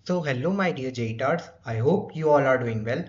So hello my dear JTARs, I hope you all are doing well.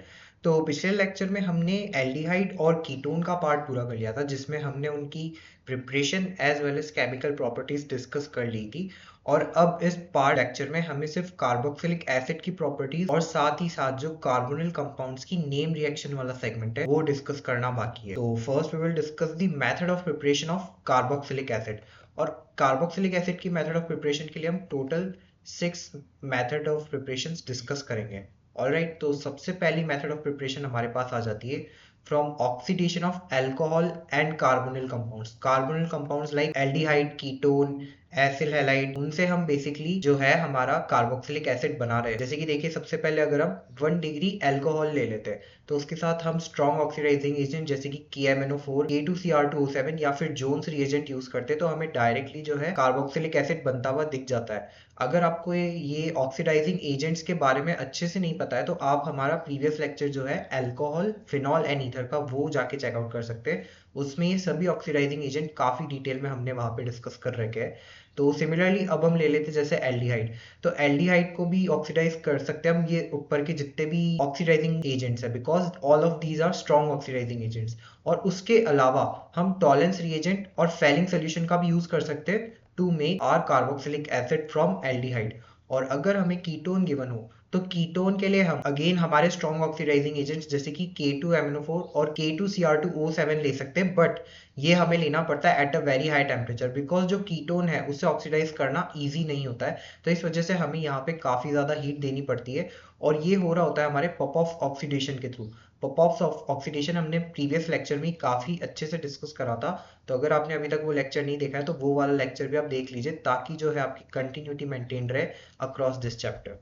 तो पिछले lecture में हमने aldehyde और कीटोन का पार्ट पूरा कर लिया था जिसमें हमने उनकी preparation as well as chemical properties discuss कर ली थी। और अब इस पार्ट लेक्चर में हमें सिर्फ कार्बोक्सिलिक एसिड की प्रॉपर्टीज और साथ ही साथ जो कार्बोनिल कंपाउंड्स की नेम रिएक्शन वाला सेगमेंट है वो डिस्कस करना बाकी है। तो first we will discuss the method of preparation of carboxylic acid. और कार्बोक्सिलिक एसिड की मेथड ऑफ प्रिपरेशन के लिए हम total 6 method of preparation discuss करेंगे। ऑलराइट, तो सबसे पहली मेथड ऑफ प्रिपरेशन हमारे पास आ जाती है from oxidation of alcohol and carbonyl compounds. Carbonyl compounds like aldehyde, ketone, acyl halide, उनसे हम बेसिकली जो है हमारा कार्बोक्सिलिक एसिड बना रहे हैं। जैसे कि देखिए, सबसे पहले अगर हम 1 डिग्री अल्कोहल ले लेते हैं तो उसके साथ हम स्ट्रॉन्ग ऑक्सीडाइजिंग एजेंट जैसे कि KMNO4, K2Cr2O7 या फिर जोन्स रिएजेंट यूज करते हैं तो हमें डायरेक्टली जो है कार्बोक्सिलिक एसिड बनता हुआ दिख जाता है। अगर आपको ये ऑक्सीडाइजिंग एजेंट्स के बारे में अच्छे से नहीं पता है तो आप हमारा प्रीवियस लेक्चर जो है अल्कोहल, फिनॉल एंड ईथर का वो जाके चेकआउट कर सकते हैं। उसमें ये सभी ऑक्सीडाइजिंग एजेंट काफी डिटेल में हमने वहां पे डिस्कस कर रखे हैं। तो सिमिलरली अब हम ले लेते जैसे एल्डिहाइड। तो एल्डिहाइड को भी ऑक्सीडाइज कर सकते हैं हम, ये ऊपर के जितने भी ऑक्सीडाइजिंग एजेंट्स है, because all of these are strong oxidising agents. और उसके अलावा हम टॉलेंस रिएजेंट और फेलिंग सोल्यूशन का भी यूज कर सकते हैं to make our carboxylic acid from aldehyde. और अगर हमें कीटोन गिवन हो तो कीटोन के लिए हम अगेन हमारे स्ट्रॉन्ग ऑक्सीडाइजिंग एजेंट्स जैसे कि K2MnO4 और K2Cr2O7 ले सकते हैं, बट ये हमें लेना पड़ता है at a very high temperature, because जो कीटोन है उसे ऑक्सीडाइज करना इजी नहीं होता है। तो इस वजह से हमें यहाँ पे काफी ज्यादा हीट देनी पड़ती है और ये हो रहा होता है हमारे पॉप ऑफ ऑक्सीडेशन के थ्रू। पॉप ऑफ ऑक्सीडेशन हमने प्रीवियस लेक्चर में काफी अच्छे से डिस्कस करा था। तो अगर आपने अभी तक वो लेक्चर नहीं देखा है तो वो वाला लेक्चर भी आप देख लीजिए ताकि जो है आपकी कंटिन्यूटी मेंटेन रहे अक्रॉस दिस चैप्टर।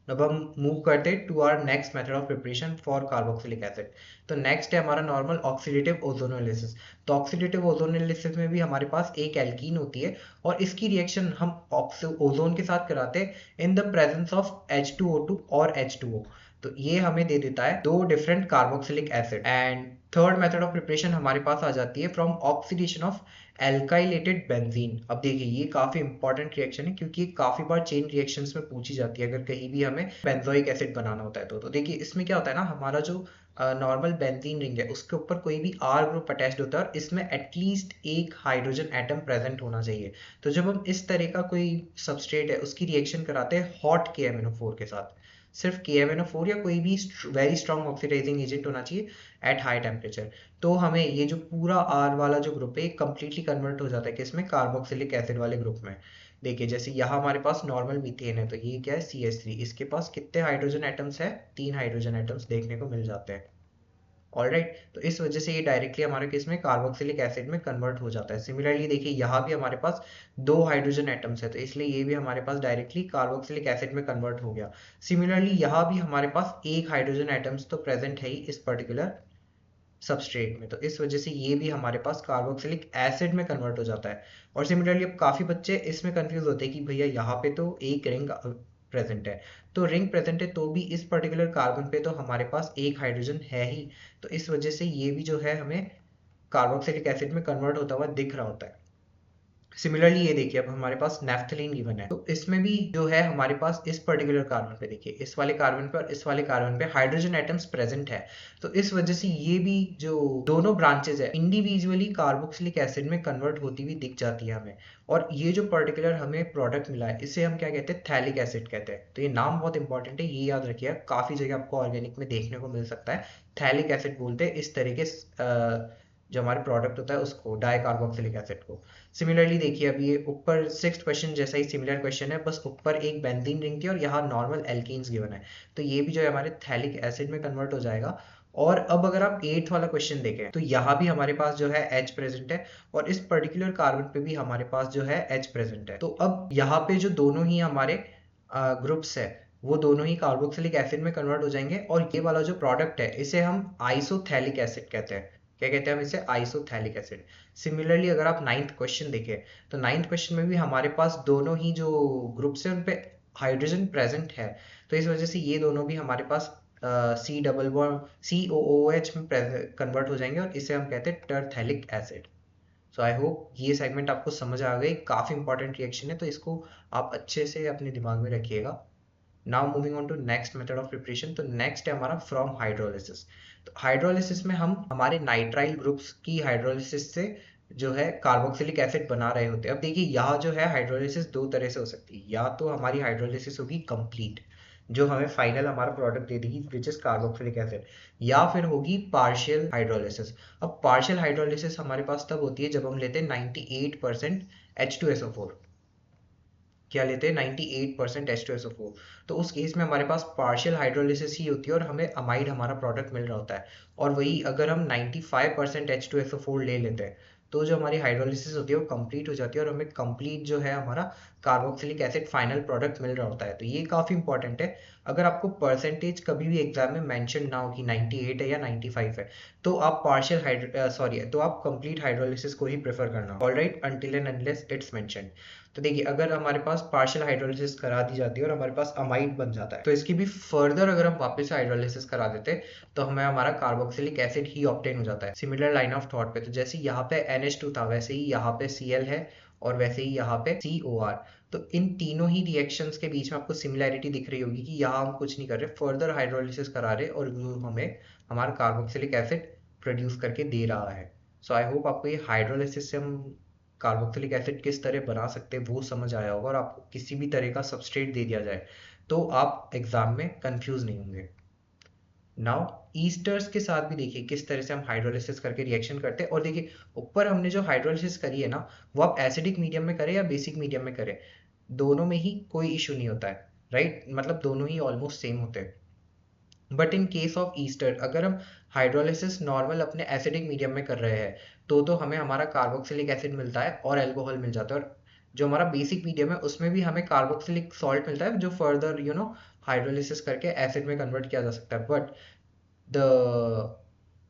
अब हम मूव करते हैं to our next method of preparation for carboxylic acid. तो नेक्स्ट है हमारा नॉर्मल ऑक्सीडेटिव ओजोनोलिसिस। तो ऑक्सीडेटिव ओजोनोलिसिस में भी हमारे पास एक एल्कीन होती है और इसकी रिएक्शन हम ओजोन के साथ कराते हैं in the presence of H2O2 और H2O। तो ये हमें दे देता है 2 different carboxylic acid. And third method of preparation हमारे पास आ जाती है फ्रॉम ऑक्सीडेशन ऑफ एल्काइलेटेड बेंजीन। अब देखिए, ये काफी इंपॉर्टेंट रिएक्शन है क्योंकि ये काफी बार चेन रिएक्शंस में पूछी जाती है अगर कहीं भी हमें बेंजोइक एसिड बनाना होता है तो देखिए इसमें क्या होता है ना, हमारा जो नॉर्मल बेंजीन रिंग है उसके ऊपर कोई भी R ग्रुप अटैच्ड होता है और इसमें एटलीस्ट एक हाइड्रोजन एटम प्रेजेंट होना चाहिए। तो जब हम इस तरह का कोई सबस्ट्रेट है उसकी रिएक्शन कराते हैं हॉट KMNO4 के साथ, सिर्फ KMNO4 या कोई भी वेरी स्ट्रॉन्ग ऑक्सीडाइजिंग एजेंट होना चाहिए एट हाई टेम्परेचर, तो हमें ये जो पूरा R वाला जो ग्रुप है कंप्लीटली कन्वर्ट हो जाता है किसमें, कार्बोक्सिलिक एसिड वाले ग्रुप में। देखिए जैसे यहाँ हमारे पास नॉर्मल मीथेन है तो ये क्या है, CH3। इसके पास कितने हाइड्रोजन एटम्स है, 3 हाइड्रोजन एटम्स देखने को मिल जाते हैं। ऑलराइट, तो इस वजह से ये डायरेक्टली हमारे केस में कार्बोक्सिलिक एसिड में कन्वर्ट हो जाता है। सिमिलरली देखिए यहाँ भी हमारे पास 2 हाइड्रोजन एटम्स है तो इसलिए ये भी हमारे पास डायरेक्टली कार्बोक्सिलिक एसिड में कन्वर्ट हो गया। सिमिलरली यहाँ भी हमारे पास एक हाइड्रोजन एटम्स तो प्रेजेंट है ही इस पर्टिकुलर सबस्ट्रेट में, तो इस वजह से ये भी हमारे पास कार्बोक्सिलिक एसिड में कन्वर्ट हो जाता है। और सिमिलरली अब काफी बच्चे इसमें कंफ्यूज होते हैं कि भैया यहाँ पे तो एक रिंग प्रेजेंट है, तो रिंग प्रेजेंट है तो भी इस पर्टिकुलर कार्बन पे तो हमारे पास एक हाइड्रोजन है ही, तो इस वजह से ये भी जो है हमें कार्बोक्सिलिक एसिड में कन्वर्ट होता हुआ दिख रहा होता है। सिमिलरली ये देखिए अब हमारे पास नेफ्थलीन गिवन है तो इसमें भी जो है हमारे पास इस पर्टिकुलर कार्बन पे देखिए, इस वाले कार्बन पे और इस वाले कार्बन पे हाइड्रोजन एटम्स प्रेजेंट है। तो इस वजह से ये भी जो दोनों ब्रांचेस है इंडिविजुअली कार्बोक्सिलिक एसिड में कन्वर्ट होती हुई दिख जाती है हमें। और ये जो पर्टिकुलर हमें प्रोडक्ट मिला है इसे हम क्या कहते हैं, थैलिक एसिड कहते हैं। तो ये नाम बहुत इंपॉर्टेंट है, ये याद रखिएगा, काफी जगह आपको ऑर्गेनिक में देखने को मिल सकता है। थैलिक एसिड बोलते हैं इस तरीके जो हमारे प्रोडक्ट होता है उसको, डाई कार्बोक्सिलिक एसिड को। सिमिलरली देखिए अब ये ऊपर 6th क्वेश्चन जैसा ही सिमिलर क्वेश्चन है, बस ऊपर एक बेंजीन रिंग थी और यहाँ नॉर्मल एल्कीन्स गिवन है, तो ये भी जो है हमारे थैलिक एसिड में कन्वर्ट हो जाएगा। और अब अगर आप 8th वाला क्वेश्चन देखें तो यहाँ भी हमारे पास जो है H प्रेजेंट है और इस पर्टिकुलर कार्बन पे भी हमारे पास जो है H प्रेजेंट है। तो अब यहाँ पे जो दोनों ही हमारे ग्रुप्स है वो दोनों ही कार्बोक्सिलिक एसिड में कन्वर्ट हो जाएंगे और ये वाला जो प्रोडक्ट है इसे हम आइसोथैलिक एसिड कहते हैं। क्या कहते हैं हम इसे, आइसोथैलिक एसिड। सिमिलरली अगर आप 9th क्वेश्चन देखें तो 9th क्वेश्चन में भी हमारे पास दोनों ही जो ग्रुप्स है उन पे हाइड्रोजन प्रेजेंट है, तो इस वजह से ये दोनों भी हमारे पास COOH में कन्वर्ट हो जाएंगे और इसे हम कहते हैं टरथैलिक एसिड। सो आई होप ये सेगमेंट आपको समझ आ गई, काफी इंपॉर्टेंट रिएक्शन है तो इसको आप अच्छे से अपने दिमाग में रखिएगा। Now moving on to next method of preparation. तो नेक्स्ट है हमारा फ्रॉम हाइड्रोलिसिस। तो हाइड्रोलिसिस में हम हमारे नाइट्राइल ग्रुप्स की हाइड्रोलिसिस से जो है कार्बोक्सिलिक एसिड बना रहे होते हैं। अब देखिए यहाँ जो है हाइड्रोलिसिस दो तरह से हो सकती है, या तो हमारी हाइड्रोलिसिस होगी कंप्लीट, जो हमें फाइनल हमारा प्रोडक्ट दे देगी विच इज कार्बोक्सिलिक एसिड, या फिर होगी पार्शियल हाइड्रोलिसिस। अब पार्शियल हाइड्रोलिसिस हमारे पास तब होती है जब हम लेते हैं 98% H2SO4। क्या लेते हैं 98% H2SO4। तो उस केस में हमारे पास पार्शियल हाइड्रोलिसिस ही होती है और हमें अमाइड हमारा प्रोडक्ट मिल रहा होता है। और वही अगर हम 95% H2SO4 ले लेते हैं तो जो हमारी हाइड्रोलिसिस होती है वो कंप्लीट हो जाती है और हमें कंप्लीट जो है हमारा कार्बोक्सिलिक एसिड फाइनल प्रोडक्ट मिल रहा होता है। तो ये काफ़ी इंपॉर्टेंट है। अगर आपको परसेंटेज कभी भी एग्जाम में मेंशन ना हो कि 98 है या 95 है, तो आप तो आप कंप्लीट हाइड्रोलिसिस को ही प्रेफर करना। Alright, until and unless it's mentioned. तो देखिए अगर हमारे पास पार्शियल हाइड्रोलिसिस करा दी जाती है और हमारे पास अमाइड बन जाता है, तो इसकी भी फर्दर अगर हम वापस से हाइड्रोलिसिस करा देते हैं तो हमें हमारा कार्बोक्सिलिक एसिड ही ऑब्टेन हो जाता है। सिमिलर लाइन ऑफ थॉट पे, तो जैसे यहाँ पे NH2 था वैसे ही यहाँ पे Cl है और वैसे ही यहाँ पे COR। तो इन तीनों ही रिएक्शंस के बीच में आपको सिमिलैरिटी दिख रही होगी कि यहाँ हम कुछ नहीं कर रहे, फर्दर हाइड्रोलिसिस करा रहे और वो हमें हमारा कार्बोक्सिलिक एसिड प्रोड्यूस करके दे रहा है। सो आई होप आपको ये हाइड्रोलिसिस से हम कार्बोक्सिलिक एसिड किस तरह बना सकते हैं वो समझ आया होगा, और आपको किसी भी तरह का सबस्ट्रेट दे दिया जाए तो आप एग्जाम में कंफ्यूज नहीं होंगे। नाउ ईस्टर्स के साथ भी देखिए किस तरह से हम हाइड्रोलिसिस करके रिएक्शन करते हैं। और देखिए ऊपर हमने जो हाइड्रोलिसिस करी है ना, वो आप एसिडिक मीडियम में करें या बेसिक मीडियम में करें, दोनों में ही कोई इशू नहीं होता है, राइट? मतलब दोनों ही ऑलमोस्ट सेम होते हैं। But in case of Easter अगर हम हाइड्रोलिसिस नॉर्मल अपने एसिडिक मीडियम में कर रहे हैं तो हमें हमारा कार्बोक्सिलिक एसिड मिलता है और अल्कोहल मिल जाता है, और जो हमारा बेसिक मीडियम है उसमें भी हमें कार्बोक्सिलिक सॉल्ट मिलता है जो फर्दर हाइड्रोलिसिस करके एसिड में कन्वर्ट किया जा सकता है। But the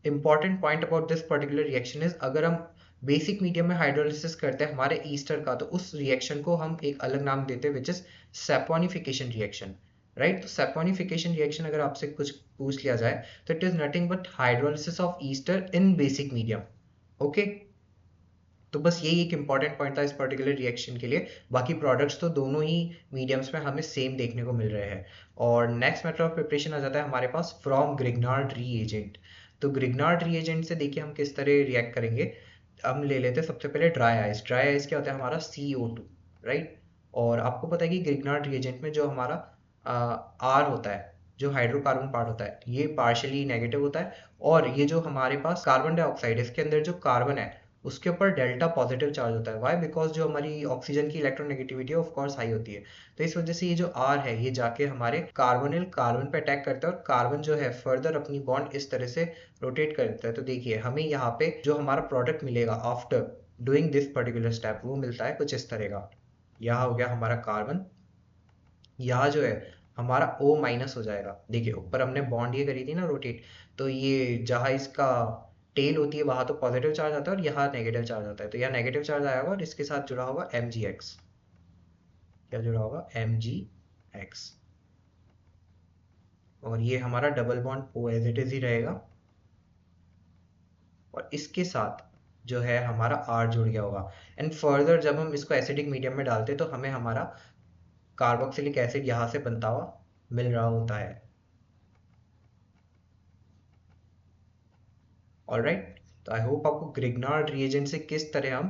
important point about this particular reaction is, अगर हम बेसिक मीडियम में हाइड्रोलिसिस करते हैं हमारे ईस्टर का, तो उस रिएक्शन को हम एक अलग नाम देते हैं which is saponification reaction, right? तो सैपोनिफिकेशन रिएक्शन अगर आपसे कुछ पूछ लिया जाए तो it is nothing but hydrolysis of Easter in basic medium. Okay, तो बस यही एक इंपॉर्टेंट पॉइंट था इस पर्टिकुलर रिएक्शन के लिए। बाकी प्रोडक्ट्स तो दोनों ही मीडियम्स में हमें सेम देखने को मिल रहे हैं। और नेक्स्ट मेथड ऑफ प्रिपरेशन आ जाता है हमारे पास फ्रॉम ग्रिग्नार्ड रीएजेंट। तो ग्रिग्नार्ड रीएजेंट से देखिए हम किस तरह रिएक्ट करेंगे। हम ले लेते हैं सबसे पहले ड्राई आइस। ड्राई आइस क्या होता है? हमारा CO2, राइट? और आपको पता है कि ग्रिग्नार्ड रिएजेंट में जो हमारा R होता है, जो हाइड्रोकार्बन पार्ट होता है, ये पार्शियली नेगेटिव होता है। और ये जो हमारे पास कार्बन डाइऑक्साइड है, इसके अंदर जो कार्बन है उसके ऊपर डेल्टा पॉजिटिव चार्ज होता है। वाई? बिकॉज जो हमारी ऑक्सीजन की इलेक्ट्रोनेगेटिविटी है ऑफ कोर्स हाई होती है। तो इस वजह से ये जो R है ये जाके हमारे कार्बोनिल कार्बन पे अटैक करता है और कार्बन जो है फर्दर अपनी बॉन्ड इस तरह से रोटेट कर देता है। तो देखिए हमें यहाँ पे जो हमारा प्रोडक्ट मिलेगा after doing this particular step वो मिलता है कुछ इस तरह का। यहाँ हो गया हमारा कार्बन, यहाँ जो है हमारा O- हो जाएगा। देखिए ऊपर हमने बॉन्ड ये करी थी ना रोटेट, तो ये जहाँ इसका टेल होती है वहां तो पॉजिटिव चार्ज आता है और यहाँ नेगेटिव चार्ज आता है। तो यहाँ नेगेटिव चार्ज आया होगा और इसके साथ जुड़ा होगा MgX। क्या जुड़ा होगा? MgX। और ये हमारा double bond O as it is ही रहेगा और इसके साथ जो है हमारा R जुड़ गया होगा। एंड फर्दर जब हम इसको एसिडिक मीडियम में डालते हैं तो हमें हमारा कार्बोक्सिलिक एसिड यहाँ से बनता हुआ मिल रहा होता है। ऑलराइट, तो आई होप आपको ग्रिग्नार्ड रिएजेंट से किस तरह हम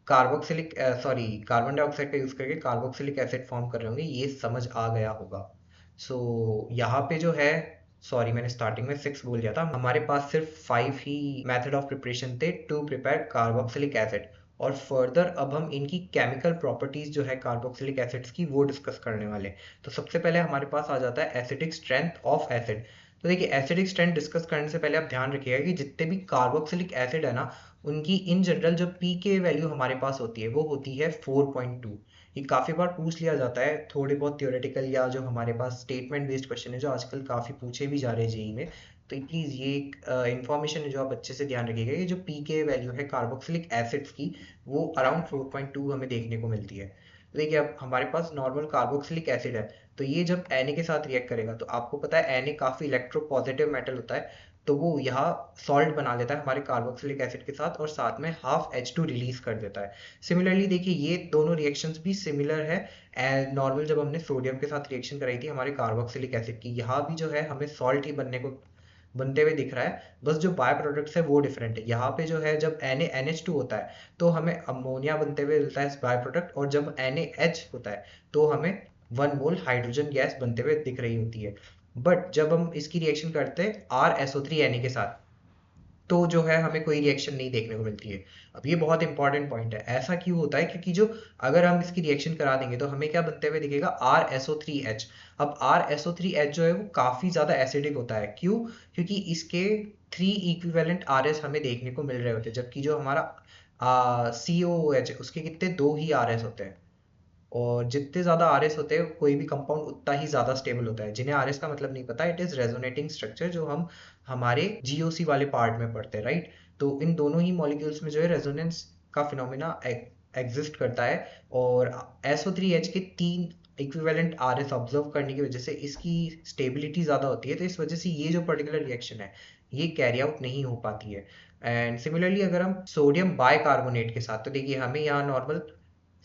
कार्बन डाइऑक्साइड का यूज करके कार्बोक्सिलिक एसिड फॉर्म कर रहे होंगे ये समझ आ गया होगा। सो यहाँ पे जो है, सॉरी मैंने स्टार्टिंग में 6 बोल दिया था, हमारे पास सिर्फ 5 ही मेथड ऑफ प्रिपरेशन थे टू प्रिपेयर कार्बोक्सिलिक एसिड। और फर्दर अब हम इनकी केमिकल प्रॉपर्टीज जो है कार्बोक्सिलिक एसिड्स की वो डिस्कस करने वाले। तो सबसे पहले हमारे पास आ जाता है एसिडिक स्ट्रेंथ ऑफ एसिड। तो देखिए एसिडिक स्ट्रेंथ डिस्कस करने से पहले आप ध्यान रखिएगा कि जितने भी कार्बोक्सिलिक एसिड है ना उनकी इन जनरल जो पीके वैल्यू हमारे पास होती है वो होती है 4.2। ये काफी बार पूछ लिया जाता है, थोड़े बहुत थियोरेटिकल या जो हमारे पास स्टेटमेंट बेस्ड क्वेश्चन है जो आजकल काफी पूछे भी जा रहे हैं जेई में। तो प्लीज ये एक इंफॉर्मेशन है जो आप अच्छे से ध्यान रखिएगा। ये जो पीके वैल्यू है कार्बोक्सिलिक एसिड्स की वो अराउंड 4.2 हमें देखने को मिलती है। तो देखिए अब हमारे पास नॉर्मल कार्बोक्सिलिक एसिड है, तो ये जब Na के साथ रिएक्ट करेगा तो आपको पता है Na काफी इलेक्ट्रोपॉजिटिव मेटल होता है। तो वो यहाँ सॉल्ट बना लेता है हमारे कार्बोक्सिलिक एसिड के साथ और साथ में हाफ H2 रिलीज कर देता है। सिमिलरली देखिए ये दोनों रिएक्शंस भी सिमिलर है एज नॉर्मल जब हमने सोडियम के साथ रिएक्शन कराई थी हमारे कार्बोक्सिलिक एसिड की। यहाँ भी जो है हमें सॉल्ट ही बनते हुए दिख रहा है, बस जो बाय प्रोडक्ट्स है वो डिफरेंट है। यहाँ पे जो है जब NaNH2 होता है तो हमें अमोनिया बनते हुए मिलता है बाय प्रोडक्ट, और जब NaH होता है तो हमें 1 मोल हाइड्रोजन गैस बनते हुए दिख रही होती है। बट जब हम इसकी रिएक्शन करते हैं RSO3 Na के साथ तो जो है हमें कोई रिएक्शन नहीं देखने को मिलती है। अब ये बहुत इंपॉर्टेंट पॉइंट है, ऐसा क्यों होता है? क्योंकि जो अगर हम इसकी रिएक्शन करा देंगे तो हमें क्या बनते हुए दिखेगा? RSO3H। अब RSO3H जो है वो काफी ज्यादा एसिडिक होता है। क्यों? क्योंकि इसके 3 इक्विवेलेंट RS हमें देखने को मिल रहे होते हैं, जबकि जो हमारा COOH है उसके कितने 2 ही RS होते हैं। और जितने ज्यादा आरएस होते हैं कोई भी कंपाउंड उतना ही ज्यादा स्टेबल होता है। जिन्हें आरएस का मतलब नहीं पता, इट इज रेजोनेटिंग स्ट्रक्चर, जो हम हमारे जीओसी वाले पार्ट में पढ़ते हैं, राइट? तो इन दोनों ही मॉलिक्यूल्स में जो है रेजोनेंस का फिनोमिना एग्जिस्ट करता है, और SO3H के 3 इक्विवेलेंट आरएस ऑब्जर्व करने की वजह से इसकी स्टेबिलिटी ज्यादा होती है, तो इस वजह से ये जो पर्टिकुलर रिएक्शन है ये कैरी आउट नहीं हो पाती है। एंड सिमिलरली अगर हम सोडियम बाइकार्बोनेट के साथ, तो देखिए हमें यहाँ नॉर्मल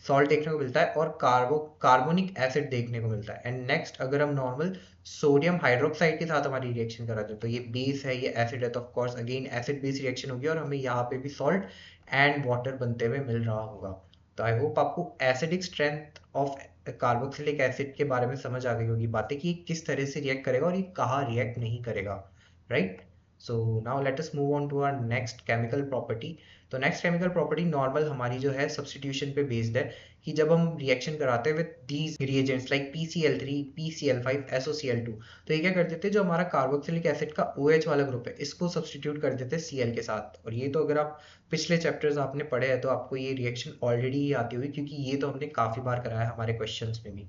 सॉल्ट देखने को मिलता है और कार्बोनिक एसिड देखने को मिलता है। एंड नेक्स्ट अगर हम नॉर्मल सोडियम हाइड्रोक्साइड के साथ हमारी रिएक्शन कराते हैं तो ये बेस है, ये एसिड है, तो of course again acid base reaction होगी और हमें यहाँ पे भी सॉल्ट एंड वाटर बनते हुए मिल रहा होगा। तो आई होप आपको acidic strength of carboxylic acid के बारे में समझ आ गई होगी बातें, कि किस तरह से रिएक्ट करेगा और ये कहाँ रिएक्ट नहीं करेगा, right? So now let us move on to our next chemical property. तो नेक्स्ट केमिकल प्रॉपर्टी नॉर्मल हमारी जो है सब्स्टिट्यूशन पे बेस्ड है, कि जब हम रिएक्शन कराते हैं with these reagents like PCl3 PCl5 SOCl2, तो ये क्या कर देते हैं, जो हमारा कार्बोक्सिलिक एसिड का OH वाला ग्रुप है इसको सब्स्टिट्यूट कर देते हैं Cl के साथ। और ये तो अगर आप पिछले चैप्टर्स आपने पढ़े हैं तो आपको ये रिएक्शन ऑलरेडी ही आती हुई, क्योंकि ये तो हमने काफी बार कराया हमारे क्वेश्चंस में भी।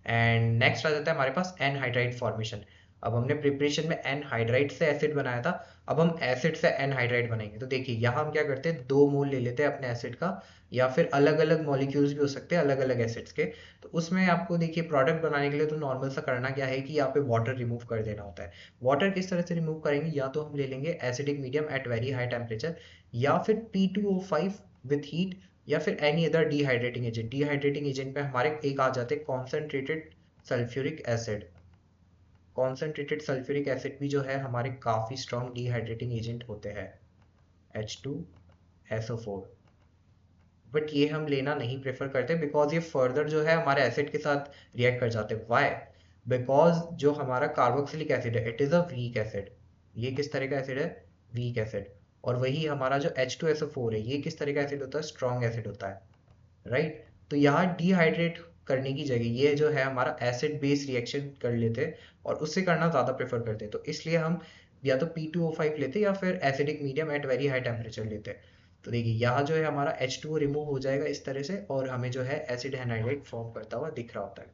एंड नेक्स्ट आ जाता है हमारे पास एनहाइड्राइड फॉर्मेशन। अब हमने प्रिपरेशन में एनहाइड्राइड से एसिड बनाया था, अब हम एसिड से एनहाइड्राइड बनाएंगे। तो देखिए यहाँ हम क्या करते हैं, 2 मोल ले लेते हैं अपने एसिड का, या फिर अलग अलग मॉलिक्यूल्स भी हो सकते हैं अलग अलग एसिड्स के। तो उसमें आपको देखिए प्रोडक्ट बनाने के लिए तो नॉर्मल सा करना क्या है कि यहाँ पे वाटर रिमूव कर देना होता है। वाटर किस तरह से रिमूव करेंगे, या तो हम ले लेंगे acidic medium at very high temperature, या फिर P2O5 विथ हीट, या फिर any other dehydrating agent. Dehydrating agent पे हमारे एक आ जाते हैं concentrated sulphuric acid. Concentrated sulphuric acid भी जो है हमारे काफी स्ट्रॉन्ग डिहाइड्रेटिंग एजेंट होते हैं, H2SO4। बट ये हम लेना नहीं प्रेफर करते, बिकॉज ये फर्दर जो है हमारे एसिड के साथ रिएक्ट कर जाते हैं। वाई? बिकॉज जो हमारा कार्बोक्सिलिक एसिड है it is a weak acid. ये किस तरह का एसिड है? Weak acid. और वही हमारा जो H2SO4 है ये किस तरह का एसिड होता है? स्ट्रॉन्ग एसिड होता है, राइट? तो यहाँ डिहाइड्रेट करने की जगह ये जो है हमारा एसिड बेस रिएक्शन कर लेते हैं, और उससे करना ज़्यादा प्रेफर करते हैं। तो इसलिए हम या तो P2O5 लेते हैं या फिर acidic medium at very high temperature लेते हैं। तो देखिए यहाँ जो है हमारा H2O रिमूव हो जाएगा इस तरह से, और हमें जो है एसिड एनहाइड्राइड फॉर्म करता हुआ दिख रहा होता है।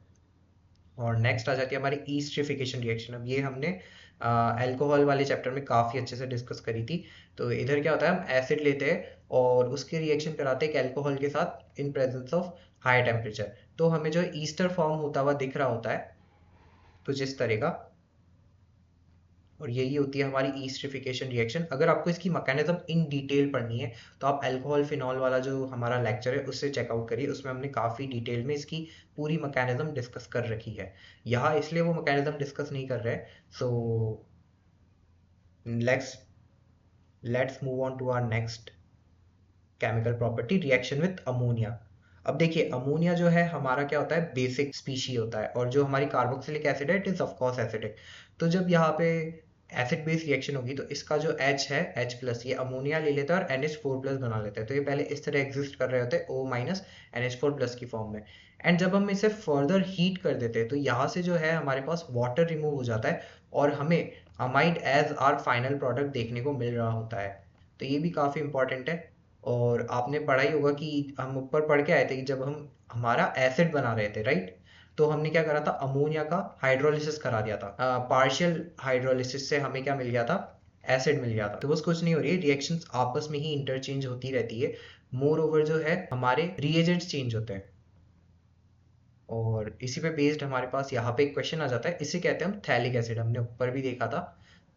और नेक्स्ट आ जाती है हमारी ईस्टरिफिकेशन रिएक्शन। अब ये हमने अल्कोहल वाले चैप्टर में काफ़ी अच्छे से डिस्कस करी थी। तो इधर क्या होता है, हम एसिड लेते हैं और उसके रिएक्शन कराते हैं एक अल्कोहल के साथ in presence of high temperature, तो हमें जो ईस्टर फॉर्म होता हुआ दिख रहा होता है तो जिस तरह का, और यही होती है हमारी ईस्टरिफिकेशन रिएक्शन। अगर आपको इसकी मैकेनिज्म इन डिटेल पढ़नी है तो आप अल्कोहल फिनॉल वाला जो हमारा लेक्चर है उससे चेकआउट करिए, उसमें हमने काफ़ी डिटेल में इसकी पूरी मैकेनिज्म डिस्कस कर रखी है। यहाँ इसलिए वो मैकेनिज्म डिस्कस नहीं कर रहे, so let's let's move on to our next chemical property, reaction with ammonia. अब देखिए अमोनिया जो है हमारा क्या होता है, बेसिक स्पीशी होता है, और जो हमारी कार्बोक्सिलिक एसिड है it is of course acidic. तो जब यहाँ पे एसिड बेस रिएक्शन होगी तो इसका जो H है H+, ये अमोनिया ले लेता है और NH4+ बना लेता है। तो ये पहले इस तरह एग्जिस्ट कर रहे होते हैं O- NH4+ की फॉर्म में। एंड जब हम इसे फर्दर हीट कर देते हैं तो यहाँ से जो है हमारे पास वाटर रिमूव हो जाता है और हमें amide as our final product देखने को मिल रहा होता है। तो ये भी काफ़ी इंपॉर्टेंट है। और आपने पढ़ा ही होगा कि हम ऊपर पढ़ के आए थे कि जब हम हमारा एसिड बना रहे थे, राइट, तो हमने क्या करा था, अमोनिया का हाइड्रोलिसिस करा दिया था। पार्शियल हाइड्रोलिसिस से हमें क्या मिल गया था, एसिड मिल गया था। तो बस कुछ नहीं हो रही है, रिएक्शंस आपस में ही इंटरचेंज होती रहती है। मोर ओवर जो है हमारे रिएजेंट्स चेंज होते हैं, और इसी पे बेस्ड हमारे पास यहाँ पे एक क्वेश्चन आ जाता है, इसे कहते हैं हम थैलिक एसिड। हमने ऊपर भी देखा था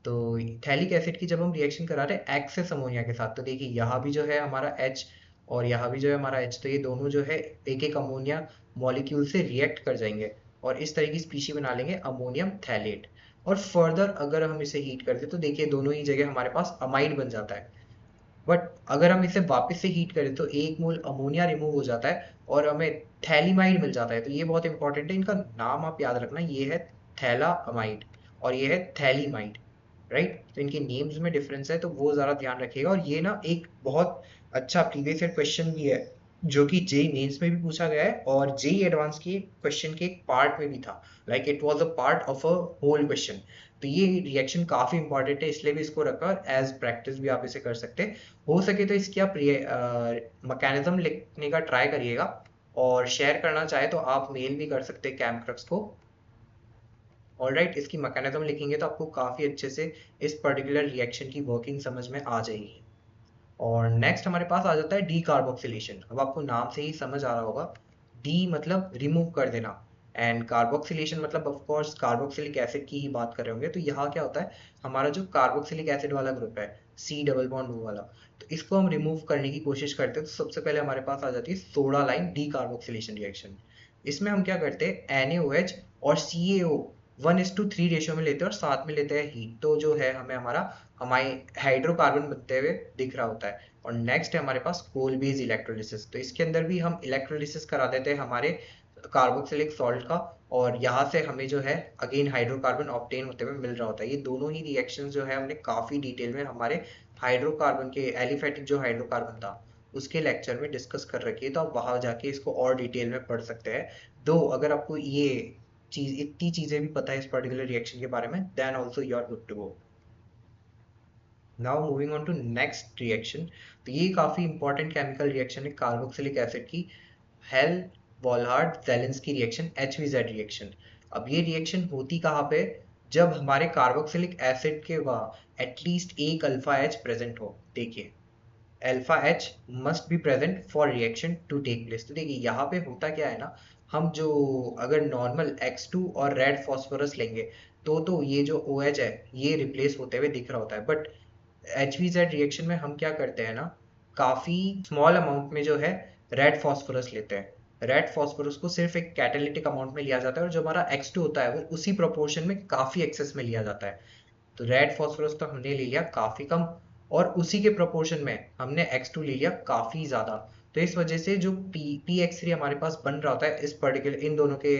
तो थैलिक एसिड की जब हम रिएक्शन करा रहे हैं एक्सेस अमोनिया के साथ, तो देखिए यहाँ भी जो है हमारा H और यहाँ भी जो है हमारा H, तो ये दोनों जो है एक एक अमोनिया मॉलिक्यूल से रिएक्ट कर जाएंगे और इस तरह की स्पीशी बना लेंगे अमोनियम थैलेट। और फर्दर अगर हम इसे हीट करते तो देखिए दोनों ही जगह हमारे पास अमाइड बन जाता है। बट अगर हम इसे वापस से हीट करें तो एक मोल अमोनिया रिमूव हो जाता है और हमें थैलीमाइड मिल जाता है। तो ये बहुत इंपॉर्टेंट है, इनका नाम आप याद रखना, ये है थैलामाइड और ये है थैलीमाइड, राइट। तो इनके नेम्स में डिफरेंस है तो वो ज़रा ध्यान रखिएगा। और ये ना एक बहुत अच्छा प्रीवियस ईयर क्वेश्चन भी है जो कि जेई मेंस में भी पूछा गया है और जेई एडवांस के क्वेश्चन के एक पार्ट में भी था, like it was a part of a whole question. तो ये रिएक्शन काफी इंपॉर्टेंट है इसलिए भी इसको रखा, एज प्रैक्टिस भी आप इसे कर सकते हैं। हो सके तो इसकी आप मैकेनिज्म लिखने का ट्राई करिएगा और शेयर करना चाहे तो आप मेल भी कर सकते हैं कैमक्रक्स को। ऑलराइट, इसकी मैकेनिज्म लिखेंगे तो आपको काफी अच्छे से इस पर्टिकुलर रिएक्शन की वर्किंग समझ में आ जाएगी। और नेक्स्ट हमारे पास आ जाता है डी कार्बोक्सिलेशन। अब आपको नाम से ही समझ आ रहा होगा, डी मतलब रिमूव कर देना एंड कार्बोक्सिलेशन मतलब ऑफ कोर्स कार्बोक्सिलिक एसिड की ही बात कर रहे होंगे। तो यहाँ क्या होता है, हमारा जो कार्बोक्सिलिक एसिड वाला ग्रुप है सी डबल बॉन्ड ओ वाला, तो इसको हम रिमूव करने की कोशिश करते हैं। तो सबसे पहले हमारे पास आ जाती है soda line D carboxylation reaction. इसमें हम क्या करते हैं, NaOH और CaO 1:3 रेशियो में लेते हैं और साथ में लेते हैं हीट। तो जो है हमें हमारा हमारे हाइड्रोकार्बन बनते हुए दिख रहा होता है। और नेक्स्ट है हमारे पास कोल बेस इलेक्ट्रोलिसिस। तो इसके अंदर भी हम इलेक्ट्रोलिसिस करा देते हैं हमारे कार्बोक्सिलिक सॉल्ट का और यहाँ से हमें जो है अगेन हाइड्रोकार्बन ऑब्टेन होते हुए मिल रहा होता है। ये दोनों ही रिएक्शंस जो है हमने काफी डिटेल में हमारे हाइड्रोकार्बन के एलिफेटिक जो हाइड्रोकार्बन था उसके लेक्चर में डिस्कस कर रखी है, तो आप वहां जाके इसको और डिटेल में पढ़ सकते हैं। दो अगर आपको ये चीज इतनी चीजें भी पता है इस पर्टिकुलर रिएक्शन के बारे में, then also you are good to go. Now moving on to next reaction. तो ये काफी इंपॉर्टेंट केमिकल रिएक्शन है कार्बोक्सिलिक एसिड की, Hell Volhard Zelinsky reaction, HVZ reaction. अब ये रिएक्शन होती कहाँ पे, जब हमारे कार्बोक्सिलिक एसिड के वहाँ एटलीस्ट एक अल्फा H प्रेजेंट हो। देखिए alpha H must be present for reaction to take place. तो देखिए यहाँ पे होता क्या है ना, हम जो अगर नॉर्मल X2 और रेड फॉस्फोरस लेंगे तो ये जो OH है ये रिप्लेस होते हुए दिख रहा होता है। बट HVZ रिएक्शन में हम क्या करते हैं ना, काफी स्मॉल अमाउंट में जो है रेड फॉस्फोरस लेते हैं। रेड फॉस्फोरस को सिर्फ एक कैटालिटिक अमाउंट में लिया जाता है और जो हमारा X2 होता है वो उसी प्रोपोर्शन में काफी एक्सेस में लिया जाता है। तो रेड फॉस्फोरस तो हमने ले लिया काफी कम और उसी के प्रोपोर्शन में हमने X2 ले लिया काफी ज्यादा। तो इस वजह से जो PX3 हमारे पास बन रहा होता है इस पर्टिकुलर इन दोनों के